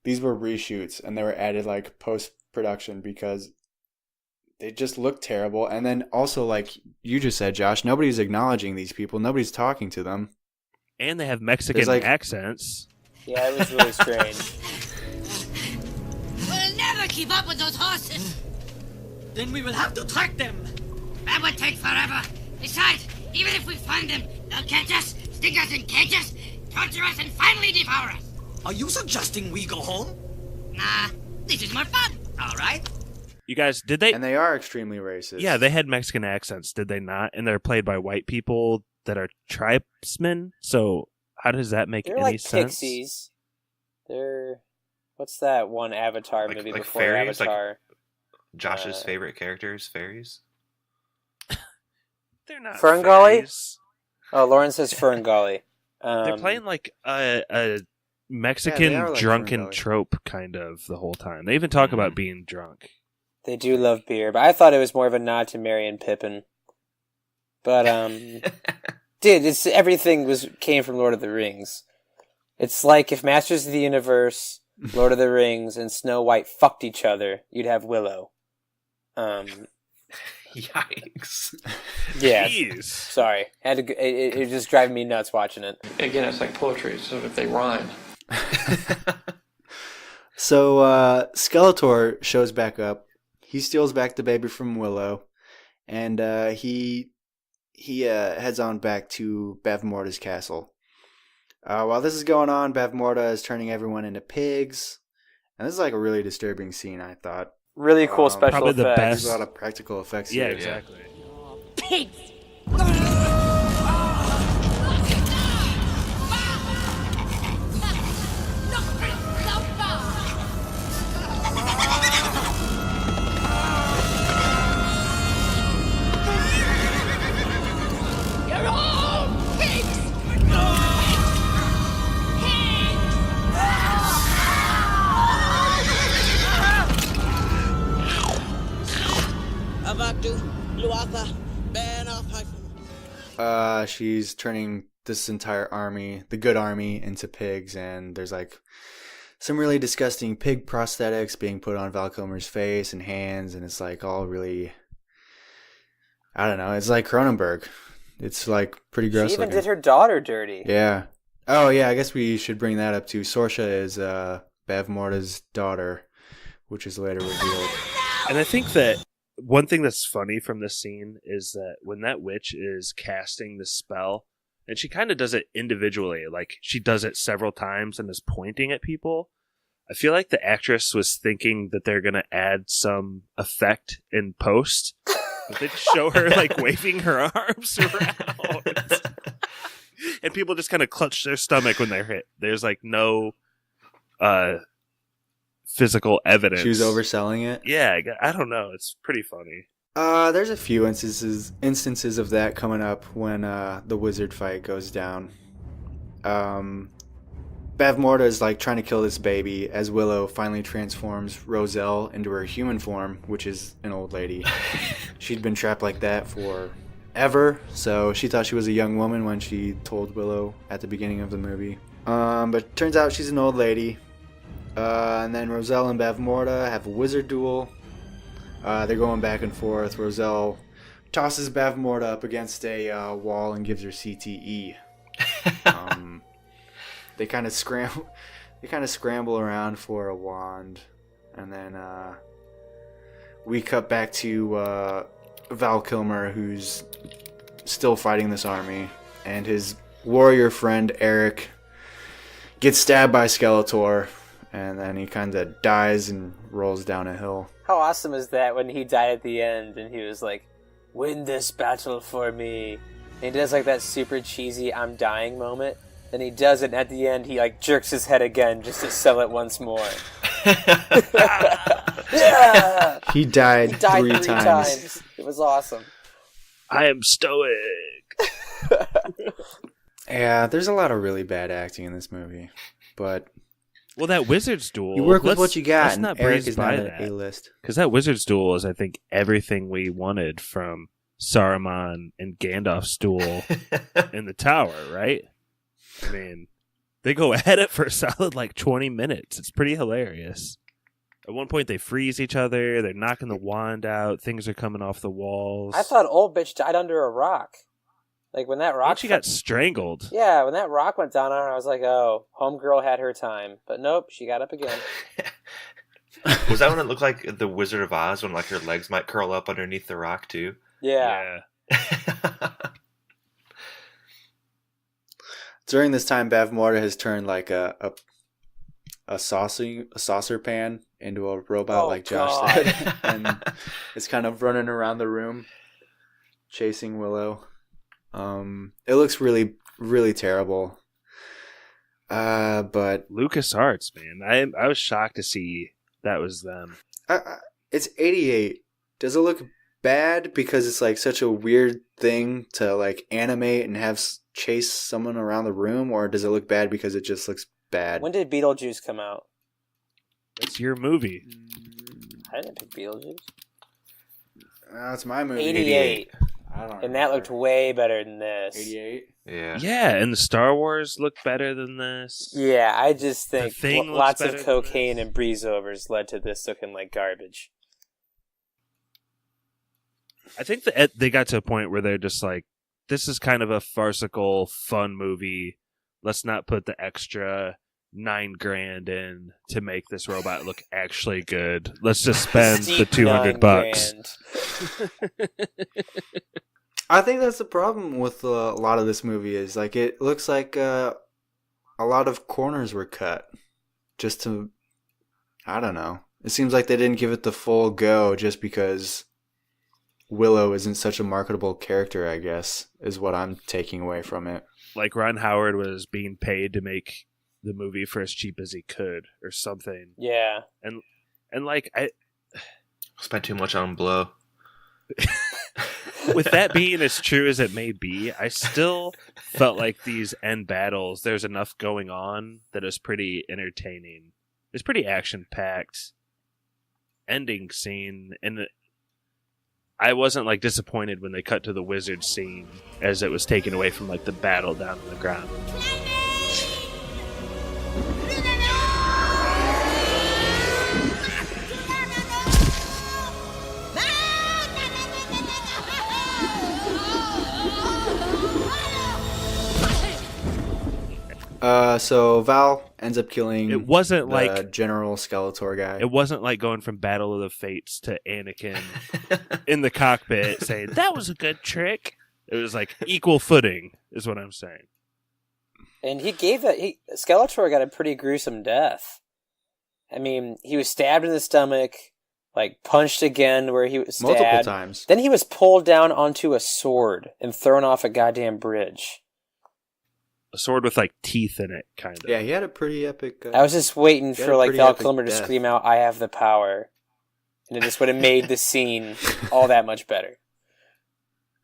these were reshoots and they were added like post-production because they just looked terrible. And then also, like you just said, Josh, nobody's acknowledging these people. Nobody's talking to them. And they have Mexican accents. Yeah, it was really strange. We'll never keep up with those horses. Then we will have to track them. That would take forever. Besides, even if we find them, they'll catch us, stick us in cages, torture us, and finally devour us. Are you suggesting we go home? Nah, this is more fun. All right. You guys, did they? And they are extremely racist. Yeah, they had Mexican accents, did they not? And they're played by white people that are tribesmen. So how does that make They're any like sense? pixies. They're what's that one Avatar movie like before fairies? Avatar? Like Josh's favorite characters, fairies. They're not Ferngully? fairies. Oh, Lauren says Ferngully. They're playing like a Mexican like drunken Ferngully. trope kind of the whole time. They even talk about being drunk. They do love beer, but I thought it was more of a nod to Merry and Pippin. But dude, it's everything came from Lord of the Rings. It's like if Masters of the Universe, Lord of the Rings, and Snow White fucked each other, you'd have Willow. Yikes. Yeah. Jeez. Sorry. It just driving me nuts watching it. Again, it's like poetry, so if they rhyme. So Skeletor shows back up. He steals back the baby from Willow, and he heads on back to Bavmorda's castle. While this is going on, Bavmorda is turning everyone into pigs, and this is like a really disturbing scene, I thought. Really cool special probably the effects. best. There's a lot of practical effects Yeah, here. exactly. Pigs! You're all pigs! She's turning this entire army, the good army, into pigs, and there's like some really disgusting pig prosthetics being put on Val Kilmer's face and hands, and it's like all really, I don't know, it's like Cronenberg. It's like pretty gross. She even looking. did her daughter dirty. Yeah. Oh yeah, I guess we should bring that up too. Sorsha is Bev Morta's daughter, which is later revealed. And I think that one thing that's funny from this scene is that when that witch is casting the spell, and she kind of does it individually, like she does it several times and is pointing at people, I feel like the actress was thinking that they're going to add some effect in post, but they just show her like waving her arms around. And people just kind of clutch their stomach when they're hit. There's like no physical evidence. She was overselling it? Yeah, I don't know. It's pretty funny. There's a few instances of that coming up when the wizard fight goes down. Bev Morta is like trying to kill this baby as Willow finally transforms Roselle into her human form, which is an old lady. She'd been trapped like that for ever, so she thought she was a young woman when she told Willow at the beginning of the movie. But turns out she's an old lady. And then Roselle and Bev Morta have a wizard duel. They're going back and forth. Roselle tosses Bev Morta up against a wall and gives her CTE. They kind of scramble around for a wand, and then we cut back to Val Kilmer, who's still fighting this army, and his warrior friend Eric gets stabbed by Skeletor, and then he kind of dies and rolls down a hill. How awesome is that when he died at the end and he was like, "Win this battle for me." And he does like that super cheesy "I'm dying" moment. Then he does it, and at the end he like jerks his head again just to sell it once more. Yeah! He died three times. It was awesome. I am stoic. Yeah, there's a lot of really bad acting in this movie, but well, that wizard's duel. You work with what you got, and not Eric is not an an A-list. Because that wizard's duel is, I think, everything we wanted from Saruman and Gandalf's duel in the tower, right? I mean, they go at it for a solid like 20 minutes. It's pretty hilarious. At one point, they freeze each other. They're knocking the wand out. Things are coming off the walls. I thought old bitch died under a rock. Like when that rock... She got strangled. Yeah, when that rock went down on her, I was like, oh, homegirl had her time. But nope, she got up again. Was that when it looked like the Wizard of Oz, when like her legs might curl up underneath the rock too? Yeah. During this time, Bev Morta has turned like a saucer pan into a robot, like Josh said, and it's kind of running around the room, chasing Willow. It looks really, really terrible. But LucasArts, man, I was shocked to see that was them. It's 88. Does it look bad because it's like such a weird thing to like animate and have chase someone around the room, or does it look bad because it just looks bad? When did Beetlejuice come out? It's your movie. I didn't pick Beetlejuice. It's my movie. 88. I don't know. And that looked way better than this. 88? Yeah. Yeah, and the Star Wars looked better than this. Yeah, I just think lots of better cocaine and breezovers led to this looking like garbage. I think that they got to a point where they're just like, this is kind of a farcical, fun movie. Let's not put the extra $9,000 in to make this robot look actually good. Let's just spend the $200. I think that's the problem with a lot of this movie is like it looks like a lot of corners were cut just to, I don't know. It seems like they didn't give it the full go just because Willow isn't such a marketable character, I guess, is what I'm taking away from it. Like Ron Howard was being paid to make the movie for as cheap as he could or something. Yeah. And like I spent too much on Blow. With that being as true as it may be, I still felt like these end battles, there's enough going on that is pretty entertaining. It's pretty action-packed ending scene, and I wasn't like disappointed when they cut to the wizard scene as it was taken away from like the battle down on the ground. So Val ends up killing It wasn't the like General Skeletor guy. it wasn't like going from Battle of the Fates to Anakin in the cockpit saying that was a good trick. It was like equal footing, is what I'm saying. And Skeletor got a pretty gruesome death. I mean, he was stabbed in the stomach, like punched again where he was stabbed. Multiple times. Then he was pulled down onto a sword and thrown off a goddamn bridge. A sword with like teeth in it, kind of. Yeah, he had a pretty epic. I was just waiting for like Val Kilmer to death. scream out, "I have the power," and it just would have made the scene all that much better.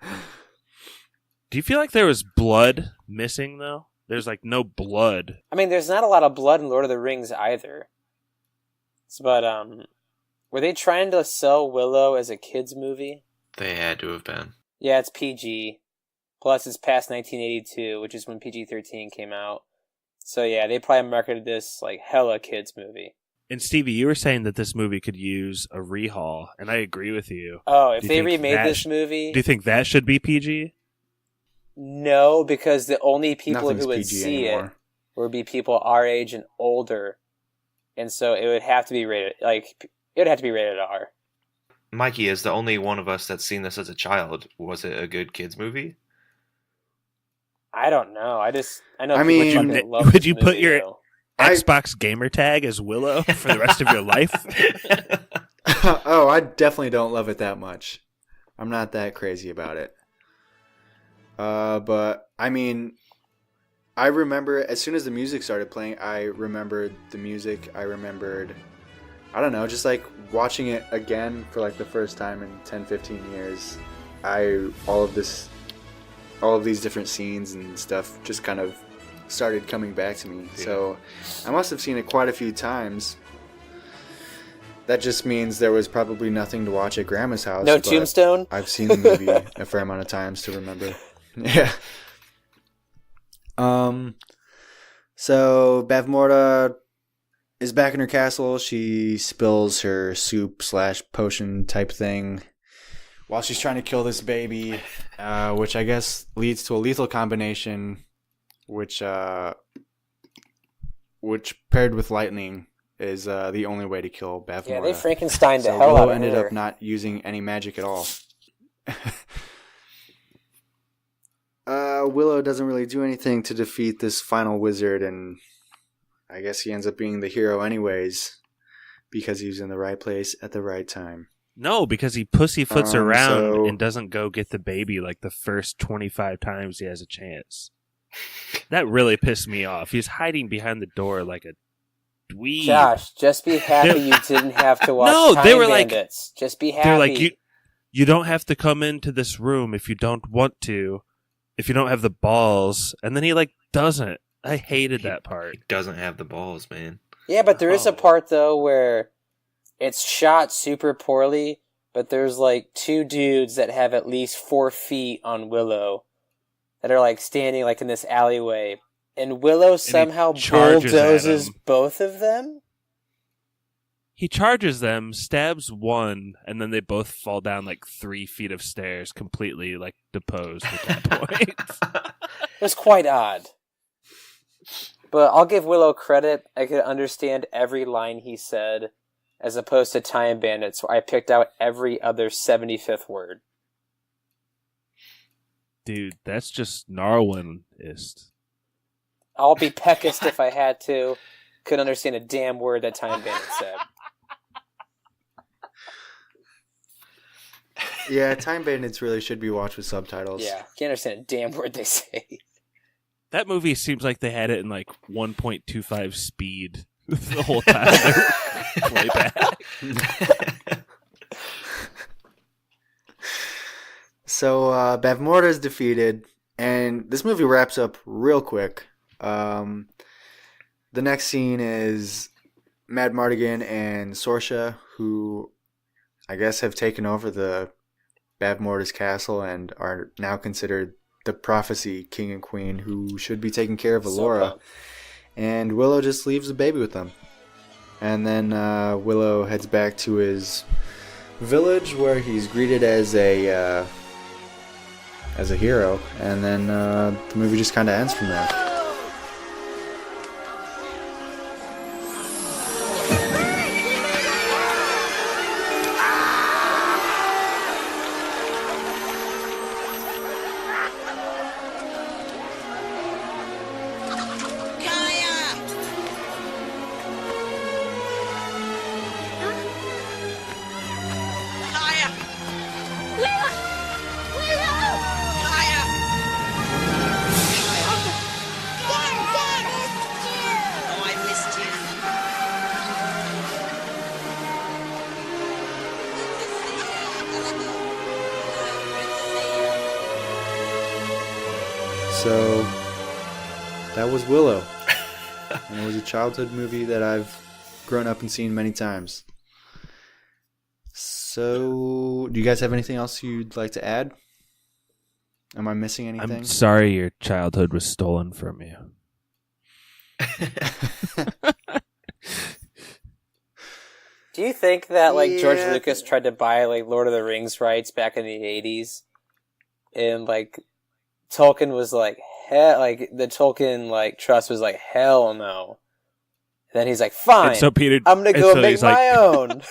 Do you feel like there was blood missing though? There's like no blood. I mean, there's not a lot of blood in Lord of the Rings either. But were they trying to sell Willow as a kids movie? They had to have been. Yeah, it's PG. Plus, it's past 1982, which is when PG-13 came out. So yeah, they probably marketed this like hella kids movie. And Stevie, you were saying that this movie could use a rehaul, and I agree with you. Oh, if they remade this movie... Do you think that should be PG? No, because the only people Nothing's who would PG see anymore. it would be people our age and older. And so it would have to be rated, it would have to be rated R. Mikey is the only one of us that's seen this as a child. Was it a good kids movie? I don't know. I know. I people mean, fucking love would this you put movie, your though. Xbox gamer tag as Willow for the rest of your life? Oh, I definitely don't love it that much. I'm not that crazy about it. But I mean, I remember as soon as the music started playing, I remembered the music. I remembered, I don't know, just like watching it again for like the first time in 10, 15 years. All of these different scenes and stuff just kind of started coming back to me. Yeah. So I must have seen it quite a few times. That just means there was probably nothing to watch at Grandma's house. No but Tombstone? I've seen the movie a fair amount of times to remember. Yeah. So Bavmorda is back in her castle. She spills her soup / potion type thing while she's trying to kill this baby, which I guess leads to a lethal combination, which paired with lightning is the only way to kill Bavmorda. Yeah, they Frankensteined the So hell Willow out of ended her. up not using any magic at all. Willow doesn't really do anything to defeat this final wizard, and I guess he ends up being the hero anyways because he was in the right place at the right time. No, because he pussyfoots around so- and doesn't go get the baby like the first 25 times he has a chance. That really pissed me off. He's hiding behind the door like a dweeb. Josh, just be happy you didn't have to watch No, Time they were like- Bandits. Just be happy. They're like, you don't have to come into this room if you don't want to, if you don't have the balls. And then he like doesn't. I hated that part. He doesn't have the balls, man. Yeah, but there is Oh. a part, though, where it's shot super poorly, but there's like two dudes that have at least 4 feet on Willow that are like standing like in this alleyway. And Willow somehow charges at bulldozes him. both of them? He charges them, stabs one, and then they both fall down like 3 feet of stairs, completely like deposed at that point. It was quite odd. But I'll give Willow credit. I could understand every line he said, as opposed to Time Bandits, where I picked out every other 75th word. Dude, that's just Narwhalist. I'll be peckist if I had to. Couldn't understand a damn word that Time Bandits said. Yeah, Time Bandits really should be watched with subtitles. Yeah, can't understand a damn word they say. That movie seems like they had it in like 1.25 speed the whole time they play back. So Bavmorda is defeated, and this movie wraps up real quick. The next scene is Mad Mardigan and Sorsha, who I guess have taken over the Bavmorda's castle and are now considered the prophecy king and queen who should be taking care of Elora. And Willow just leaves the baby with them. And then Willow heads back to his village where he's greeted as a hero. And then the movie just kind of ends from there. So that was Willow. And it was a childhood movie that I've grown up and seen many times. So, do you guys have anything else you'd like to add? Am I missing anything? I'm sorry your childhood was stolen from you. Do you think that George Lucas tried to buy Lord of the Rings rights back in the 80s? And Tolkien was the Tolkien trust was hell no. And then he's like, fine, so Peter, I'm gonna go make my own.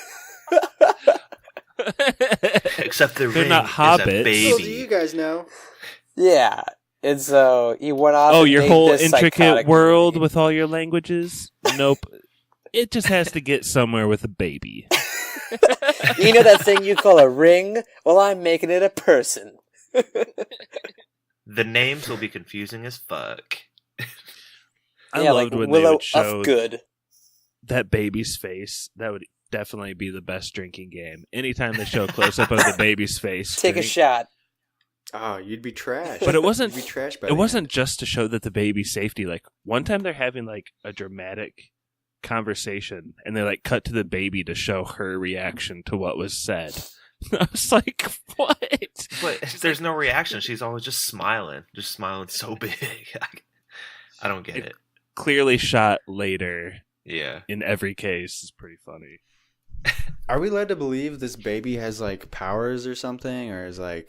Except the they're ring not hobbits. is a baby. Well, do you guys know? Yeah, and so he went off. Oh, and your made whole this intricate world movie. with all your languages? Nope. It just has to get somewhere with a baby. You know that thing you call a ring? Well, I'm making it a person. The names will be confusing as fuck. I loved when Willow they would show of good. that baby's face. That would definitely be the best drinking game. Anytime they show a close up of the baby's face, Take a shot. Oh, you'd be trash. But it wasn't. You'd be trash by It the wasn't end. just to show that the baby's safety. One time they're having a dramatic conversation, and they cut to the baby to show her reaction to what was said. I was like, what? But there's no reaction. She's always just smiling so big. I don't get it. Clearly shot later. Yeah. In every case, is pretty funny. Are we led to believe this baby has powers or something, or is I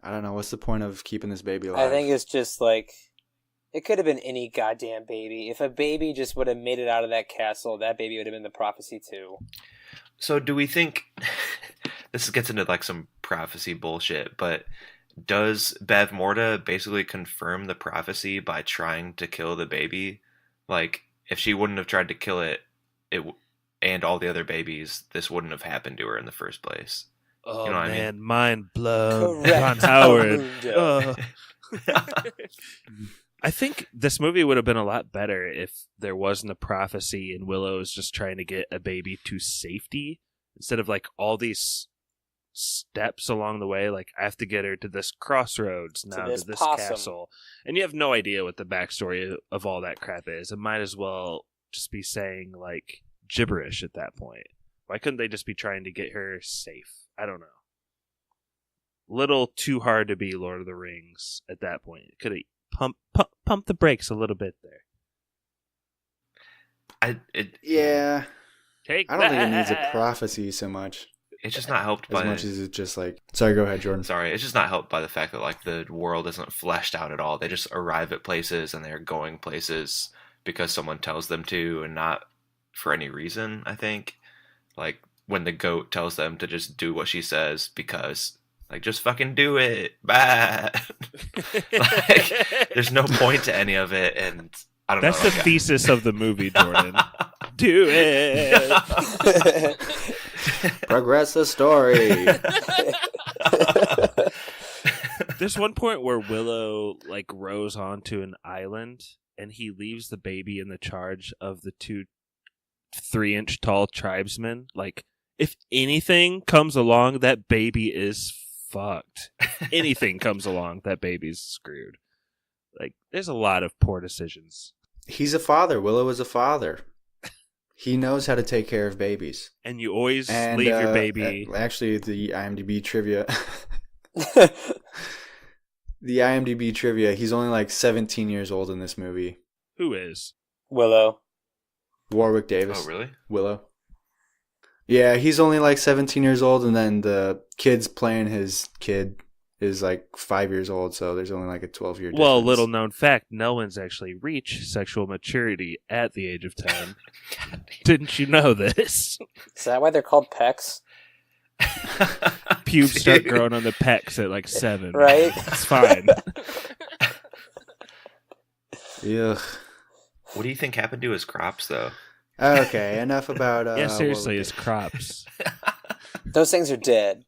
don't know, what's the point of keeping this baby alive? I think it's just it could have been any goddamn baby. If a baby just would have made it out of that castle, that baby would have been the prophecy too. So do we think this gets into some prophecy bullshit, but does Bavmorda basically confirm the prophecy by trying to kill the baby? If she wouldn't have tried to kill it, and all the other babies, this wouldn't have happened to her in the first place. Oh, you know what man, I mean? mind blown. Correct. Ron Howard. I think this movie would have been a lot better if there wasn't a prophecy and Willow's just trying to get a baby to safety instead of all these steps along the way. I have to get her to this crossroads now, to this castle. And you have no idea what the backstory of all that crap is. It might as well just be saying gibberish at that point. Why couldn't they just be trying to get her safe? I don't know. Little too hard to be Lord of the Rings at that point. Could have pump the brakes a little bit there. Yeah. Take I don't think it needs a prophecy so much. It's just not helped as much as it's just sorry, go ahead, Jordan. Sorry, it's just not helped by the fact that the world isn't fleshed out at all. They just arrive at places and they're going places because someone tells them to, and not for any reason. I think when the goat tells them to just do what she says because just fucking do it. Bye. There's no point to any of it, and I don't know. That's the thesis of the movie, Jordan. Do it. Progress the story. There's one point where Willow rows onto an island and he leaves the baby in the charge of the 2 3-inch tall tribesmen. If anything comes along, that baby is fucked. If anything comes along, that baby's screwed. There's a lot of poor decisions. He's a father. Willow is a father. He knows how to take care of babies. And you always leave your baby. Actually, the IMDb trivia The IMDb trivia, he's only like 17 years old in this movie. Who is? Willow. Warwick Davis. Oh, really? Willow. Yeah, he's only like 17 years old, and then the kid's playing his kid is like 5 years old, so there's only like a 12-year difference. Well, little known fact, no one's actually reached sexual maturity at the age of 10. Didn't you know this? Is that why they're called pecs? Pubes start growing on the pecs at like 7. Right? It's fine. Ugh. What do you think happened to his crops, though? Okay, enough about... yeah, seriously, his crops. Those things are dead.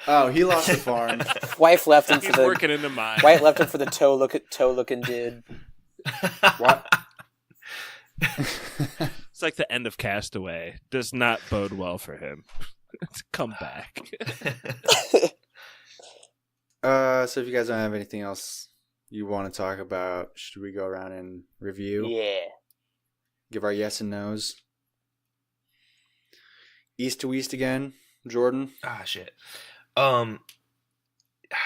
Oh, he lost the farm. Wife left him for He's the... working in the mine. Wife left him for the toe-looking dude. What? It's like the end of Castaway. Does not bode well for him. Come back. So if you guys don't have anything else you want to talk about, should we go around and review? Yeah. Give our yes and no's. East to West again, Jordan. Ah, shit.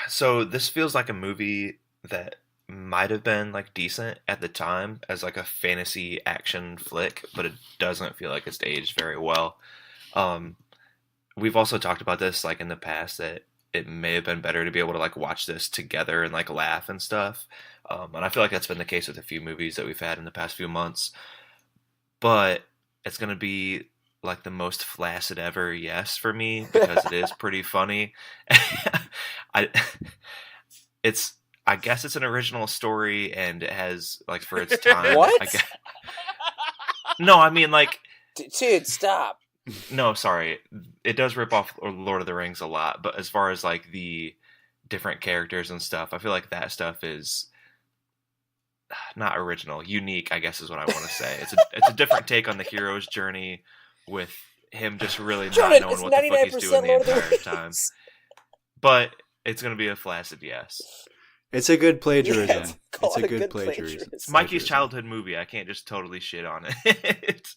So this feels like a movie that might have been like decent at the time as like a fantasy action flick, but it doesn't feel like it's aged very well. We've also talked about this like in the past that it may have been better to be able to like watch this together and like laugh and stuff. And I feel like that's been the case with a few movies that we've had in the past few months. But it's going to be like the most flaccid ever yes for me because it is pretty funny. I guess it's an original story and it has like for its time. What? No, I mean like dude, stop. No, sorry. It does rip off Lord of the Rings a lot, but as far as like the different characters and stuff, I feel like that stuff is not original, unique, I guess is what I want to say. It's a different take on the hero's journey with him just really not knowing what the fuck he's doing the entire time. But it's going to be a flaccid yes. It's a good plagiarism. Yeah, it's a good plagiarism. It's Mikey's childhood movie. I can't just totally shit on it.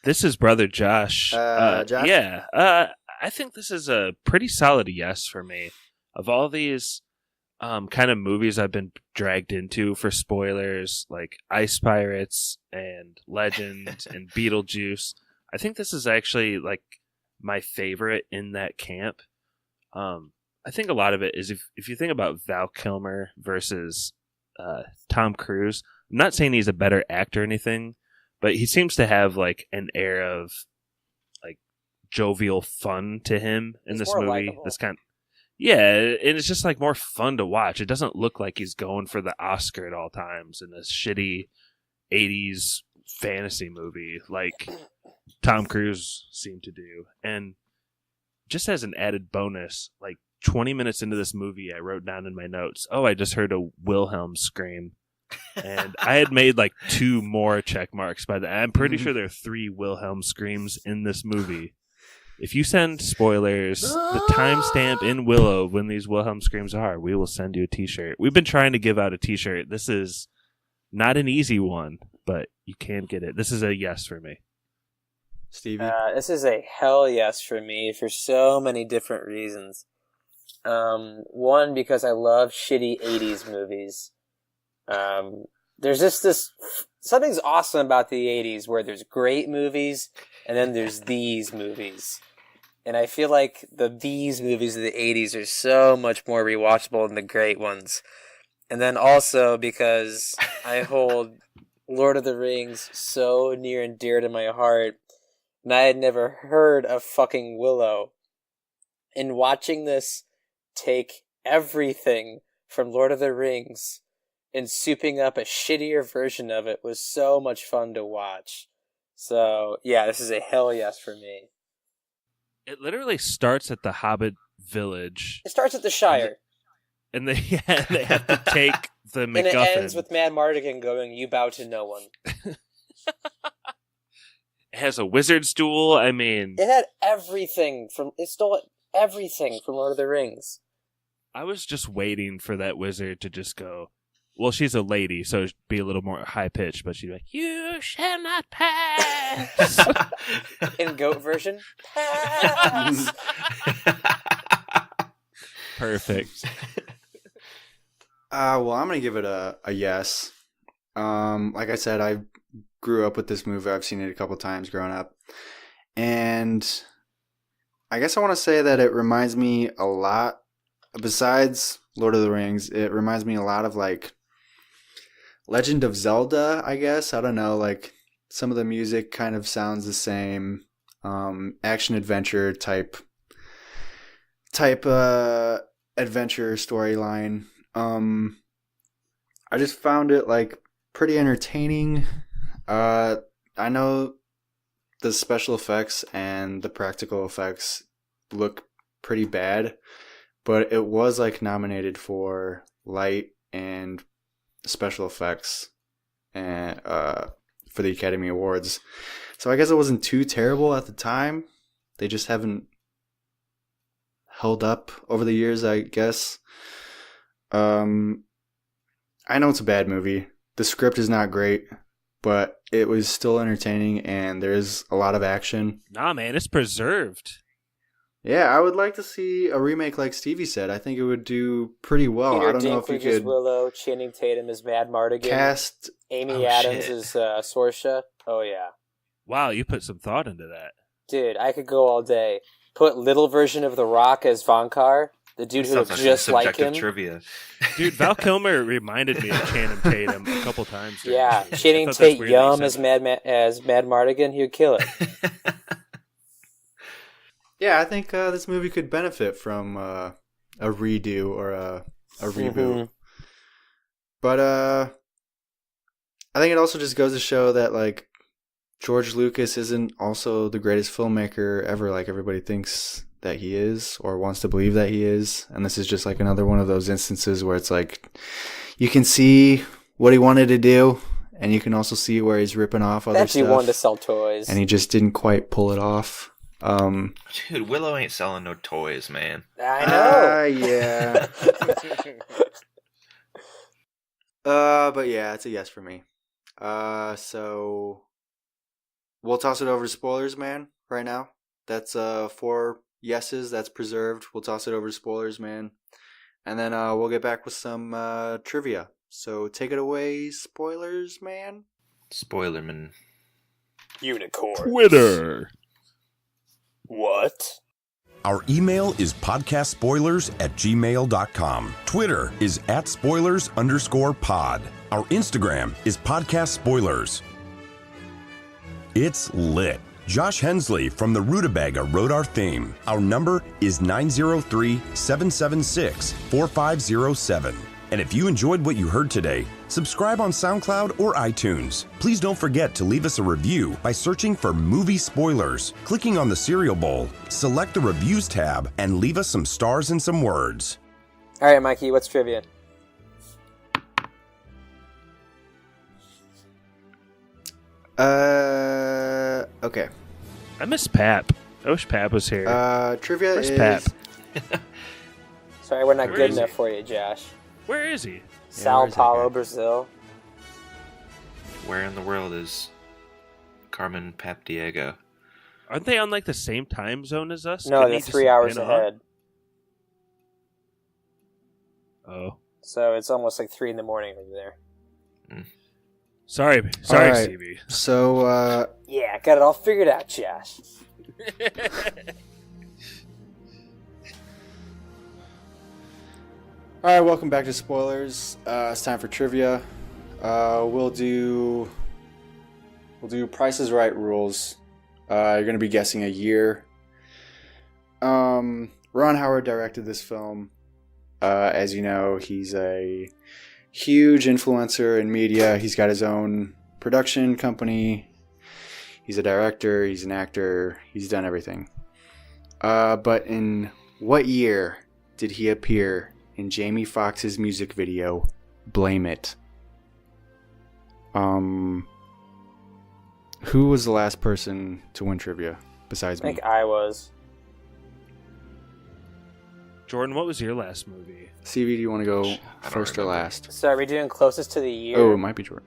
This is Brother Josh. Josh? Yeah. I think this is a pretty solid yes for me. Of all these kind of movies I've been dragged into for spoilers, like Ice Pirates and Legend and Beetlejuice, I think this is actually like my favorite in that camp. I think a lot of it is if you think about Val Kilmer versus Tom Cruise, I'm not saying he's a better actor or anything, but he seems to have like an air of like jovial fun to him in this movie. Likeable. This kind, yeah, and it's just like more fun to watch. It doesn't look like he's going for the Oscar at all times in this shitty 80s fantasy movie like Tom Cruise seemed to do. And just as an added bonus, like 20 minutes into this movie, I wrote down in my notes, I just heard a Wilhelm scream. And I had made like 2 more check marks by the I'm pretty sure there are 3 Wilhelm screams in this movie. If you send spoilers, the timestamp in Willow of when these Wilhelm screams are, we will send you a t-shirt. We've been trying to give out a t-shirt. This is not an easy one, but you can get it. This is a yes for me. Stevie? This is a hell yes for me for so many different reasons. One, because I love shitty 80s movies. There's just something's awesome about the 80s where there's great movies and then there's these movies. And I feel like these movies of the 80s are so much more rewatchable than the great ones. And then also because I hold Lord of the Rings so near and dear to my heart, and I had never heard of fucking Willow. And watching this take everything from Lord of the Rings and souping up a shittier version of it was so much fun to watch. So, yeah, this is a hell yes for me. It literally starts at the Hobbit village. It starts at the Shire. And they have to take the MacGuffin. And it ends with Madmartigan going, "You bow to no one." It has a wizard's duel. I mean, it had everything it stole everything from Lord of the Rings. I was just waiting for that wizard to just go, Well, she's a lady, so it'd be a little more high pitched, but she'd be like, "You shall not pass." In goat version, pass. Perfect. Well, I'm gonna give it a yes. Like I said, I grew up with this movie. I've seen it a couple times growing up, and I guess I want to say that it reminds me a lot. Besides Lord of the Rings, it reminds me a lot of like Legend of Zelda, I guess. I don't know, like some of the music kind of sounds the same. Action adventure type adventure storyline. I just found it like pretty entertaining. I know the special effects and the practical effects look pretty bad, but it was like nominated for light and special effects and for the Academy Awards. So I guess it wasn't too terrible at the time. They just haven't held up over the years, I guess. I know it's a bad movie. The script is not great, but it was still entertaining and there's a lot of action. Nah, man, it's preserved. Yeah, I would like to see a remake like Stevie said. I think it would do pretty well. Peter I don't know if you Dinklage as could Willow, Channing Tatum as Mad Mardigan, cast Amy Adams as Sorsha. Oh yeah, Wow, you put some thought into that. dude, I could go all day. Put little version of The Rock as Vonkar, the dude who looks just like him. Trivia. Dude, Val Kilmer reminded me of Channing Tatum a couple times. Yeah, I Channing thought that's Tate weird Yum that you as said as Mad Mardigan, he would kill it. Yeah, I think this movie could benefit from a redo or a reboot. Mm-hmm. But I think it also just goes to show that like George Lucas isn't also the greatest filmmaker ever, like everybody thinks that he is or wants to believe that he is. And this is just like another one of those instances where it's like you can see what he wanted to do, and you can also see where he's ripping off other That's stuff. he wanted to sell toys, and he just didn't quite pull it off. Dude, Willow ain't selling no toys, man. I know. Yeah. But yeah, it's a yes for me. So we'll toss it over to spoilers, man, right now. That's 4 yeses, that's preserved. We'll toss it over to spoilers, man. And then we'll get back with some trivia. So take it away, spoilers, man. Spoilerman. Unicorn. Twitter. What? Our email is podcastspoilers@gmail.com. Twitter is @spoilers_pod. Our Instagram is podcastspoilers. It's lit. Josh Hensley from the Rutabaga wrote our theme. Our number is 903-776-4507. And if you enjoyed what you heard today, subscribe on SoundCloud or iTunes. Please don't forget to leave us a review by searching for Movie Spoilers, clicking on the cereal bowl, select the Reviews tab, and leave us some stars and some words. All right, Mikey, what's trivia? Okay. I miss Pap. I wish Pap was here. Trivia Where's is... Pap? Sorry, we're not Where good is enough he? for you, Josh. Where is he? Sao where's that Paulo, guy? Brazil. Where in the world is Carmen Papdiego? Aren't they on like the same time zone as us? No, Couldn't they're he just 3 hours been on? ahead. Oh. So it's almost like 3 in the morning over there. Sorry, All right. Stevie. So, yeah, got it all figured out, Josh. All right, welcome back to spoilers. It's time for trivia. We'll do Price is Right rules. You're going to be guessing a year. Ron Howard directed this film. As you know, he's a huge influencer in media. He's got his own production company. He's a director. He's an actor. He's done everything. But in what year did he appear in Jamie Foxx's music video, Blame It? Who was the last person to win trivia besides I me? think I was. Jordan, what was your last movie? Stevie, do you want to go first or last? So are we doing closest to the year? Oh, it might be Jordan.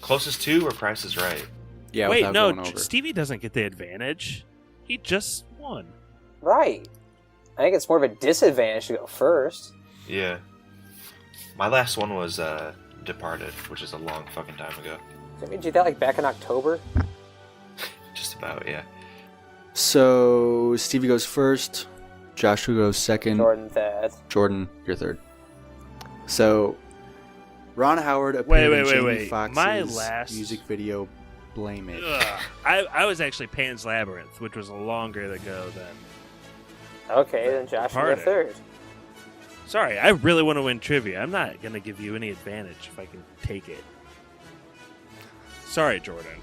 Closest to or Price is Right? Yeah, wait, without no, going over. Stevie doesn't get the advantage. He just won. Right. I think it's more of a disadvantage to go first. Yeah. My last one was Departed, which is a long fucking time ago. Didn't we do that like back in October? Just about, yeah. So Stevie goes first. Joshua goes second. Jordan third. Jordan, you're third. So Ron Howard appeared in Jamie Foxx's My last music video, Blame It. I was actually Pan's Labyrinth, which was longer ago than. Okay, then Joshua go third. Sorry, I really want to win trivia. I'm not going to give you any advantage if I can take it. Sorry, Jordan.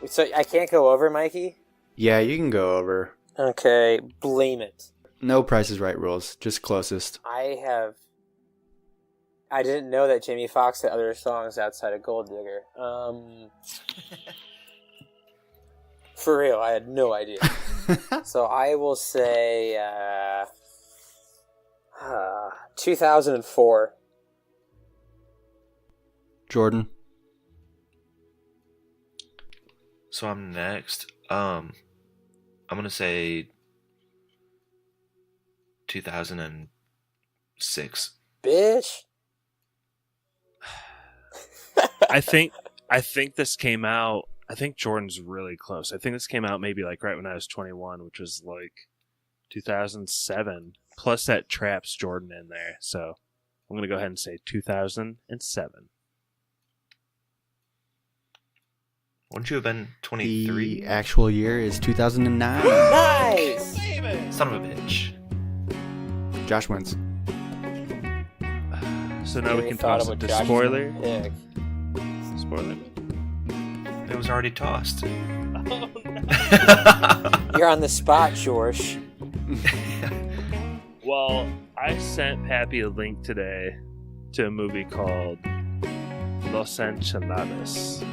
So I can't go over, Mikey? Yeah, you can go over. Okay, Blame It. No Price is Right rules, just closest. I didn't know that Jamie Foxx had other songs outside of Gold Digger. For real, I had no idea. So I will say 2004. Jordan. So I'm next. I'm gonna say 2006. Bitch. I think this came out. I think Jordan's really close. I think this came out maybe like right when I was 21, which was like 2007. Plus that traps Jordan in there. So I'm gonna go ahead and say 2007. Wouldn't you have been 23? The actual year is 2009. Nice! Son of a bitch. Josh wins. So now we can toss it to spoiler. Spoiler. It was already tossed. You're on the spot, George. Well, I sent Pappy a link today to a movie called Los Enchiladas.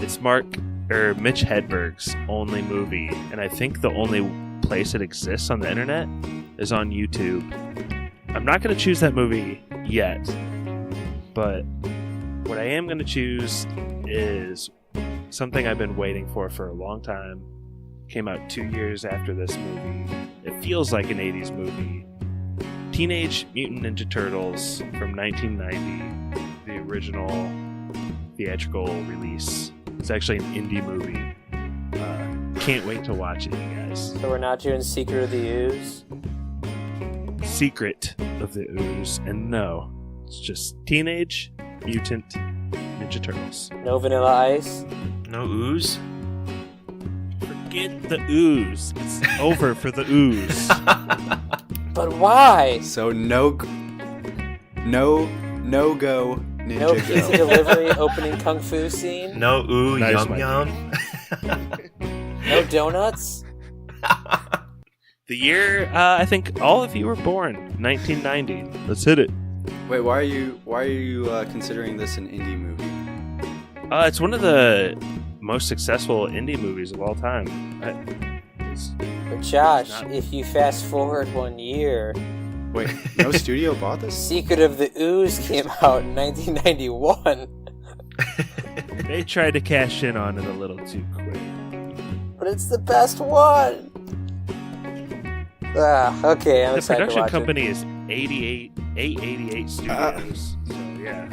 It's Mitch Hedberg's only movie, and I think the only place it exists on the internet is on YouTube. I'm not going to choose that movie yet, but what I am going to choose is something I've been waiting for a long time. Came out 2 years after this movie. It feels like an 80s movie. Teenage Mutant Ninja Turtles from 1990, the original theatrical release. It's actually an indie movie. Can't wait to watch it, you guys. So we're not doing Secret of the Ooze? Secret of the Ooze. And no, it's just Teenage Mutant Ninja Turtles. No Vanilla Ice? No ooze? Forget the ooze. It's over for the ooze. But why? So no go Ninja No pizza delivery opening kung fu scene? No ooh Nice, yum Mikey. yum? No donuts? The year, I think all of you were born, 1990. Let's hit it. Wait, why are you considering this an indie movie? It's one of the most successful indie movies of all time. But Josh, if you fast forward 1 year... Wait, no studio bought this? Secret of the Ooze came out in 1991. They tried to cash in on it a little too quick. But it's the best one! Okay, I'm The excited to production watch company is 888 Studios. So, yeah.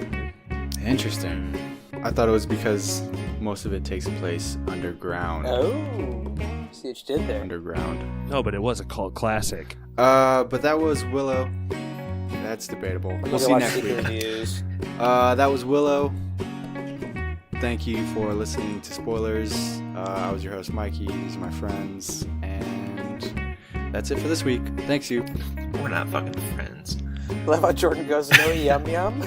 Interesting. I thought it was because most of it takes place underground. Oh, see what you did there. Underground. No, but it was a cult classic. But that was Willow. That's debatable. We'll see next week. Reviews. That was Willow. Thank you for listening to Spoilers. I was your host, Mikey. These are my friends. And that's it for this week. Thanks, you. We're not fucking friends. Love how Jordan goes, no yum yum.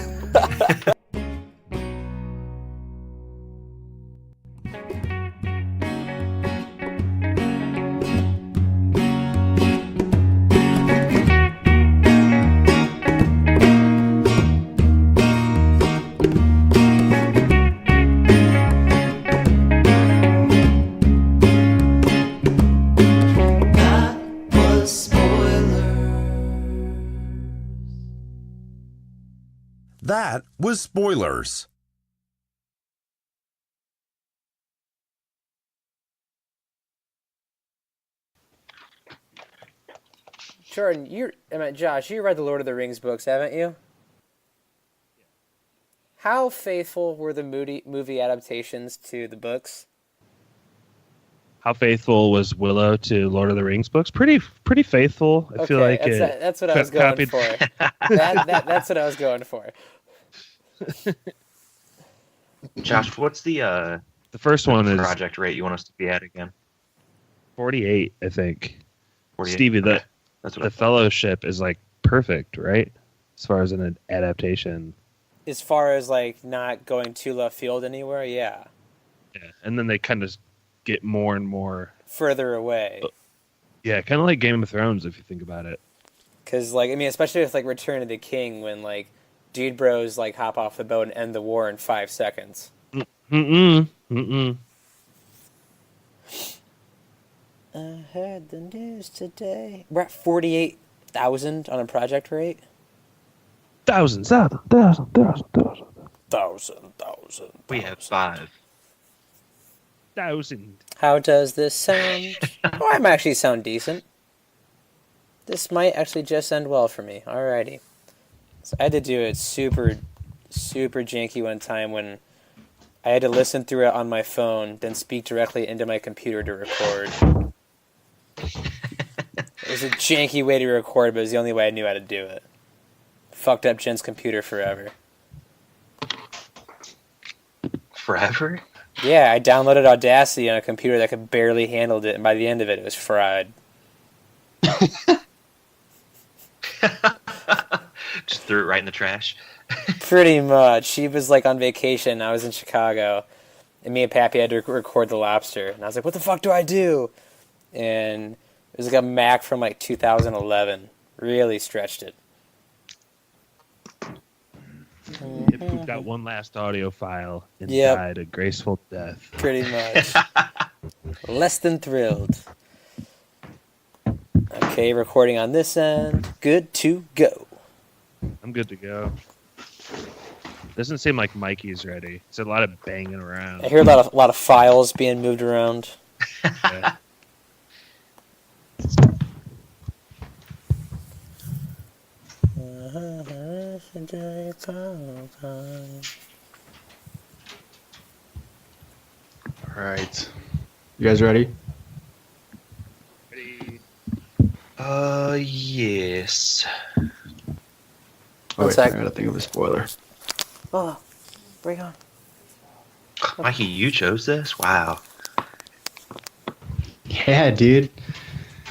That was spoilers. Jordan, Josh, you read the Lord of the Rings books, haven't you? How faithful were the movie adaptations to the books? How faithful was Willow to Lord of the Rings books? Pretty faithful. I feel like that's what I was going for. That's what I was going for. Josh, what's the first one is project rate you want us to be at again? 48, I think. 48? Stevie, Okay. That's what the Fellowship is like perfect, right? As far as an adaptation. As far as like not going too left field anywhere, yeah. Yeah, and then they kind of get more and more further away. Yeah, kind of like Game of Thrones if you think about it. Because like especially with like Return of the King, when like dude bros like hop off the boat and end the war in 5 seconds. I heard the news today. We're at 48,000 on a project rate. Thousand. We have 5,000. How does this sound? Oh, I might actually sound decent. This might actually just end well for me. Alrighty. So I had to do it super janky one time when I had to listen through it on my phone, then speak directly into my computer to record. It was a janky way to record, but it was the only way I knew how to do it. Fucked up Jen's computer forever. Forever? Yeah, I downloaded Audacity on a computer that could barely handle it, and by the end of it, it was fried. Just threw it right in the trash. Pretty much. She was like on vacation. I was in Chicago, and me and Pappy had to record The Lobster. And I was like, "What the fuck do I do?" And it was like a Mac from like 2011. Really stretched it. It pooped out one last audio file and died a graceful death. Pretty much. Less than thrilled. Okay, recording on this end. Good to go. I'm good to go. Doesn't seem like Mikey's ready. It's a lot of banging around. I hear a lot of files being moved around. Yeah. All right. You guys ready? Yes. Oh, wait, I gotta think of a spoiler. Oh, bring on. Mikey, you chose this? Wow. Yeah, dude.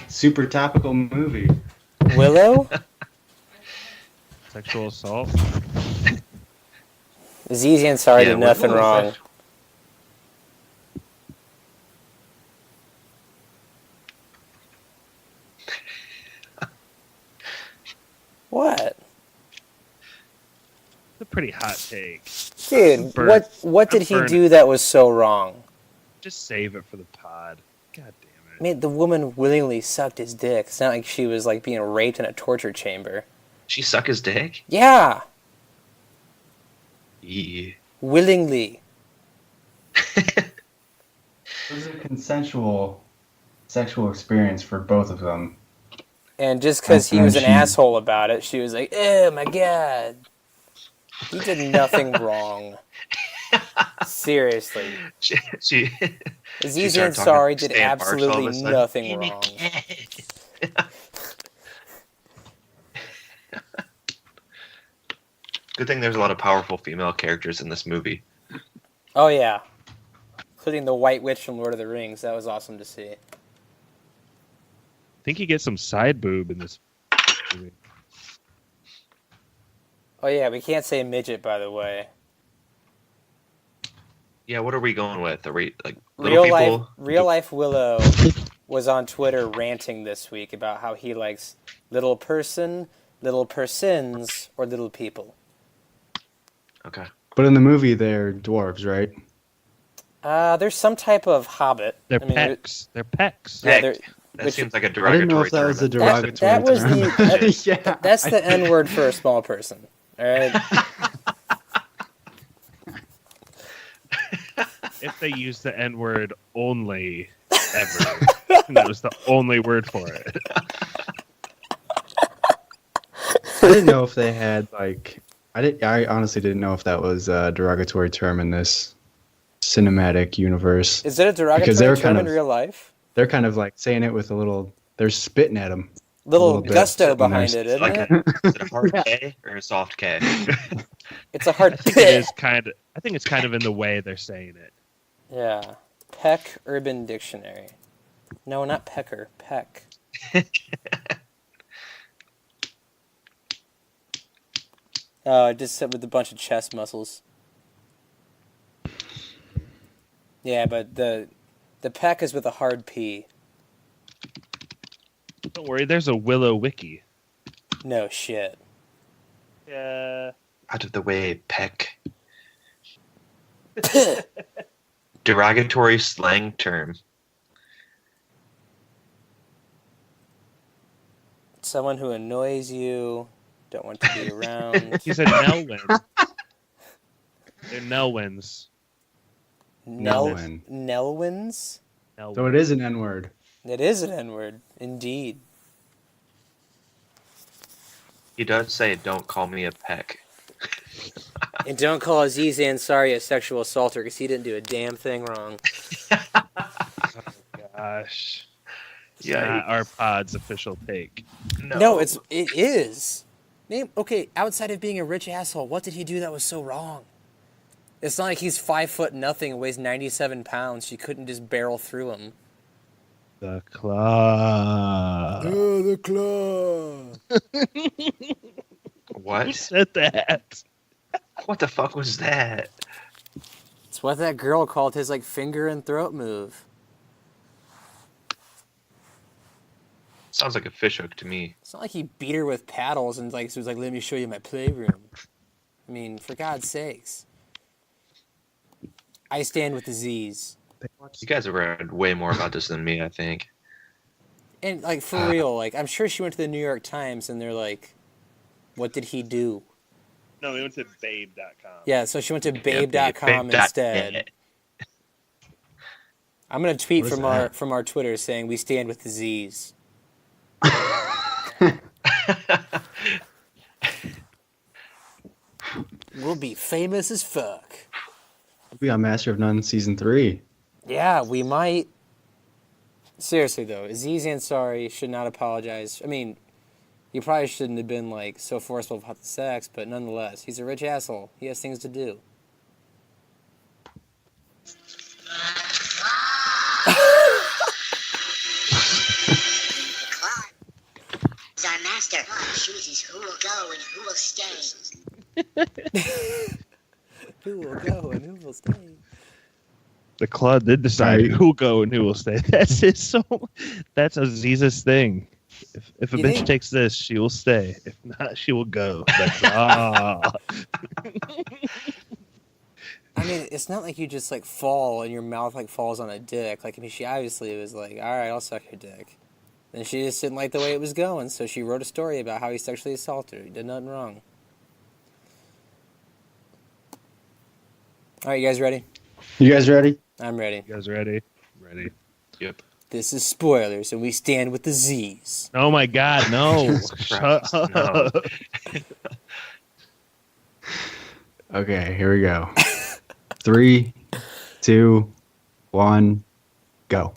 Super topical movie. Willow? Sexual assault? Zizi and Sorry did nothing wrong. What? It's a pretty hot take. Dude, what did he do that was so wrong? Just save it for the pod. God damn it. I mean, the woman willingly sucked his dick. It's not like she was like being raped in a torture chamber. She suck his dick? Yeah. Yeah. Willingly. It was a consensual sexual experience for both of them. And just because he was an asshole about it, she was like, "Oh my god, he did nothing wrong." Seriously, Aziz Ansari did absolutely nothing wrong. Good thing there's a lot of powerful female characters in this movie. Oh yeah, including the White Witch from Lord of the Rings. That was awesome to see. I think you get some side boob in this movie. Oh yeah, we can't say midget, by the way. Yeah, what are we going with? Are we like real life Willow was on Twitter ranting this week about how he likes little person, little persons, or little people. Okay. But in the movie, they're dwarves, right? There's some type of hobbit. They're pecs. They're pecs. Yeah, that seems like a derogatory I didn't know if that was a derogatory that was term. that's the N word for a small person. All right. if they used the N word only ever, and that was the only word for it. I didn't know if they had like I honestly didn't know if that was a derogatory term in this cinematic universe. Is it a derogatory term in real life? They're kind of like saying it with a little. They're spitting at him. Little gusto behind it, isn't it? Is it a hard K or a soft K? It's a hard. I think it is kind of. I think it's kind of in the way they're saying it. Yeah, Peck Urban Dictionary. No, not Pecker. Peck. Oh, I just said with a bunch of chest muscles. Yeah, but the Peck is with a hard P. Don't worry, there's a Willow wiki. No shit. Yeah. Out of the way, Peck. Derogatory slang term. Someone who annoys you, don't want to be around. He said Nelwyn. They're Nelwyns. Nelwyns? So it is an N-word. It is an N-word, indeed. He does say, "Don't call me a Peck." And don't call Aziz Ansari a sexual assaulter because he didn't do a damn thing wrong. Oh gosh. Yeah, not our pod's official take. No, it is. Okay, outside of being a rich asshole, what did he do that was so wrong? It's not like he's 5 nothing and weighs 97 pounds. She couldn't just barrel through him. The claw. Oh, the claw. What? Who said that? What the fuck was that? It's what that girl called his finger and throat move. Sounds like a fishhook to me. It's not like he beat her with paddles and was like, "Let me show you my playroom." I mean, for God's sakes. I stand with the Z's. You guys have read way more about this than me, I think. And for real, I'm sure she went to the New York Times and they're like, "What did he do?" No, we went to babe.com. Yeah, so she went to babe.com instead. I'm gonna tweet from our Twitter saying we stand with the Z's. We'll be famous as fuck. We'll be on Master of None season 3. Yeah, we might. Seriously though, Aziz Ansari should not apologize. I mean, he probably shouldn't have been so forceful about the sex, but nonetheless, he's a rich asshole. He has things to do. Is our master. God chooses who will go and who will stay. Who will go and who will stay? The Claw did decide who will go and who will stay. That's his soul. That's Aziz's thing. If a bitch takes this, she will stay. If not, she will go. That's I mean, it's not like you just fall and your mouth falls on a dick. I mean, she obviously was like, "All right, I'll suck your dick." And she just didn't like the way it was going, so she wrote a story about how he sexually assaulted her. He did nothing wrong. All right, you guys ready? You guys ready? I'm ready. You guys ready? Ready. Yep. This is spoilers, and we stand with the Z's. Oh my God, no! Shut up. No. Okay, here we go. 3, 2, 1, go.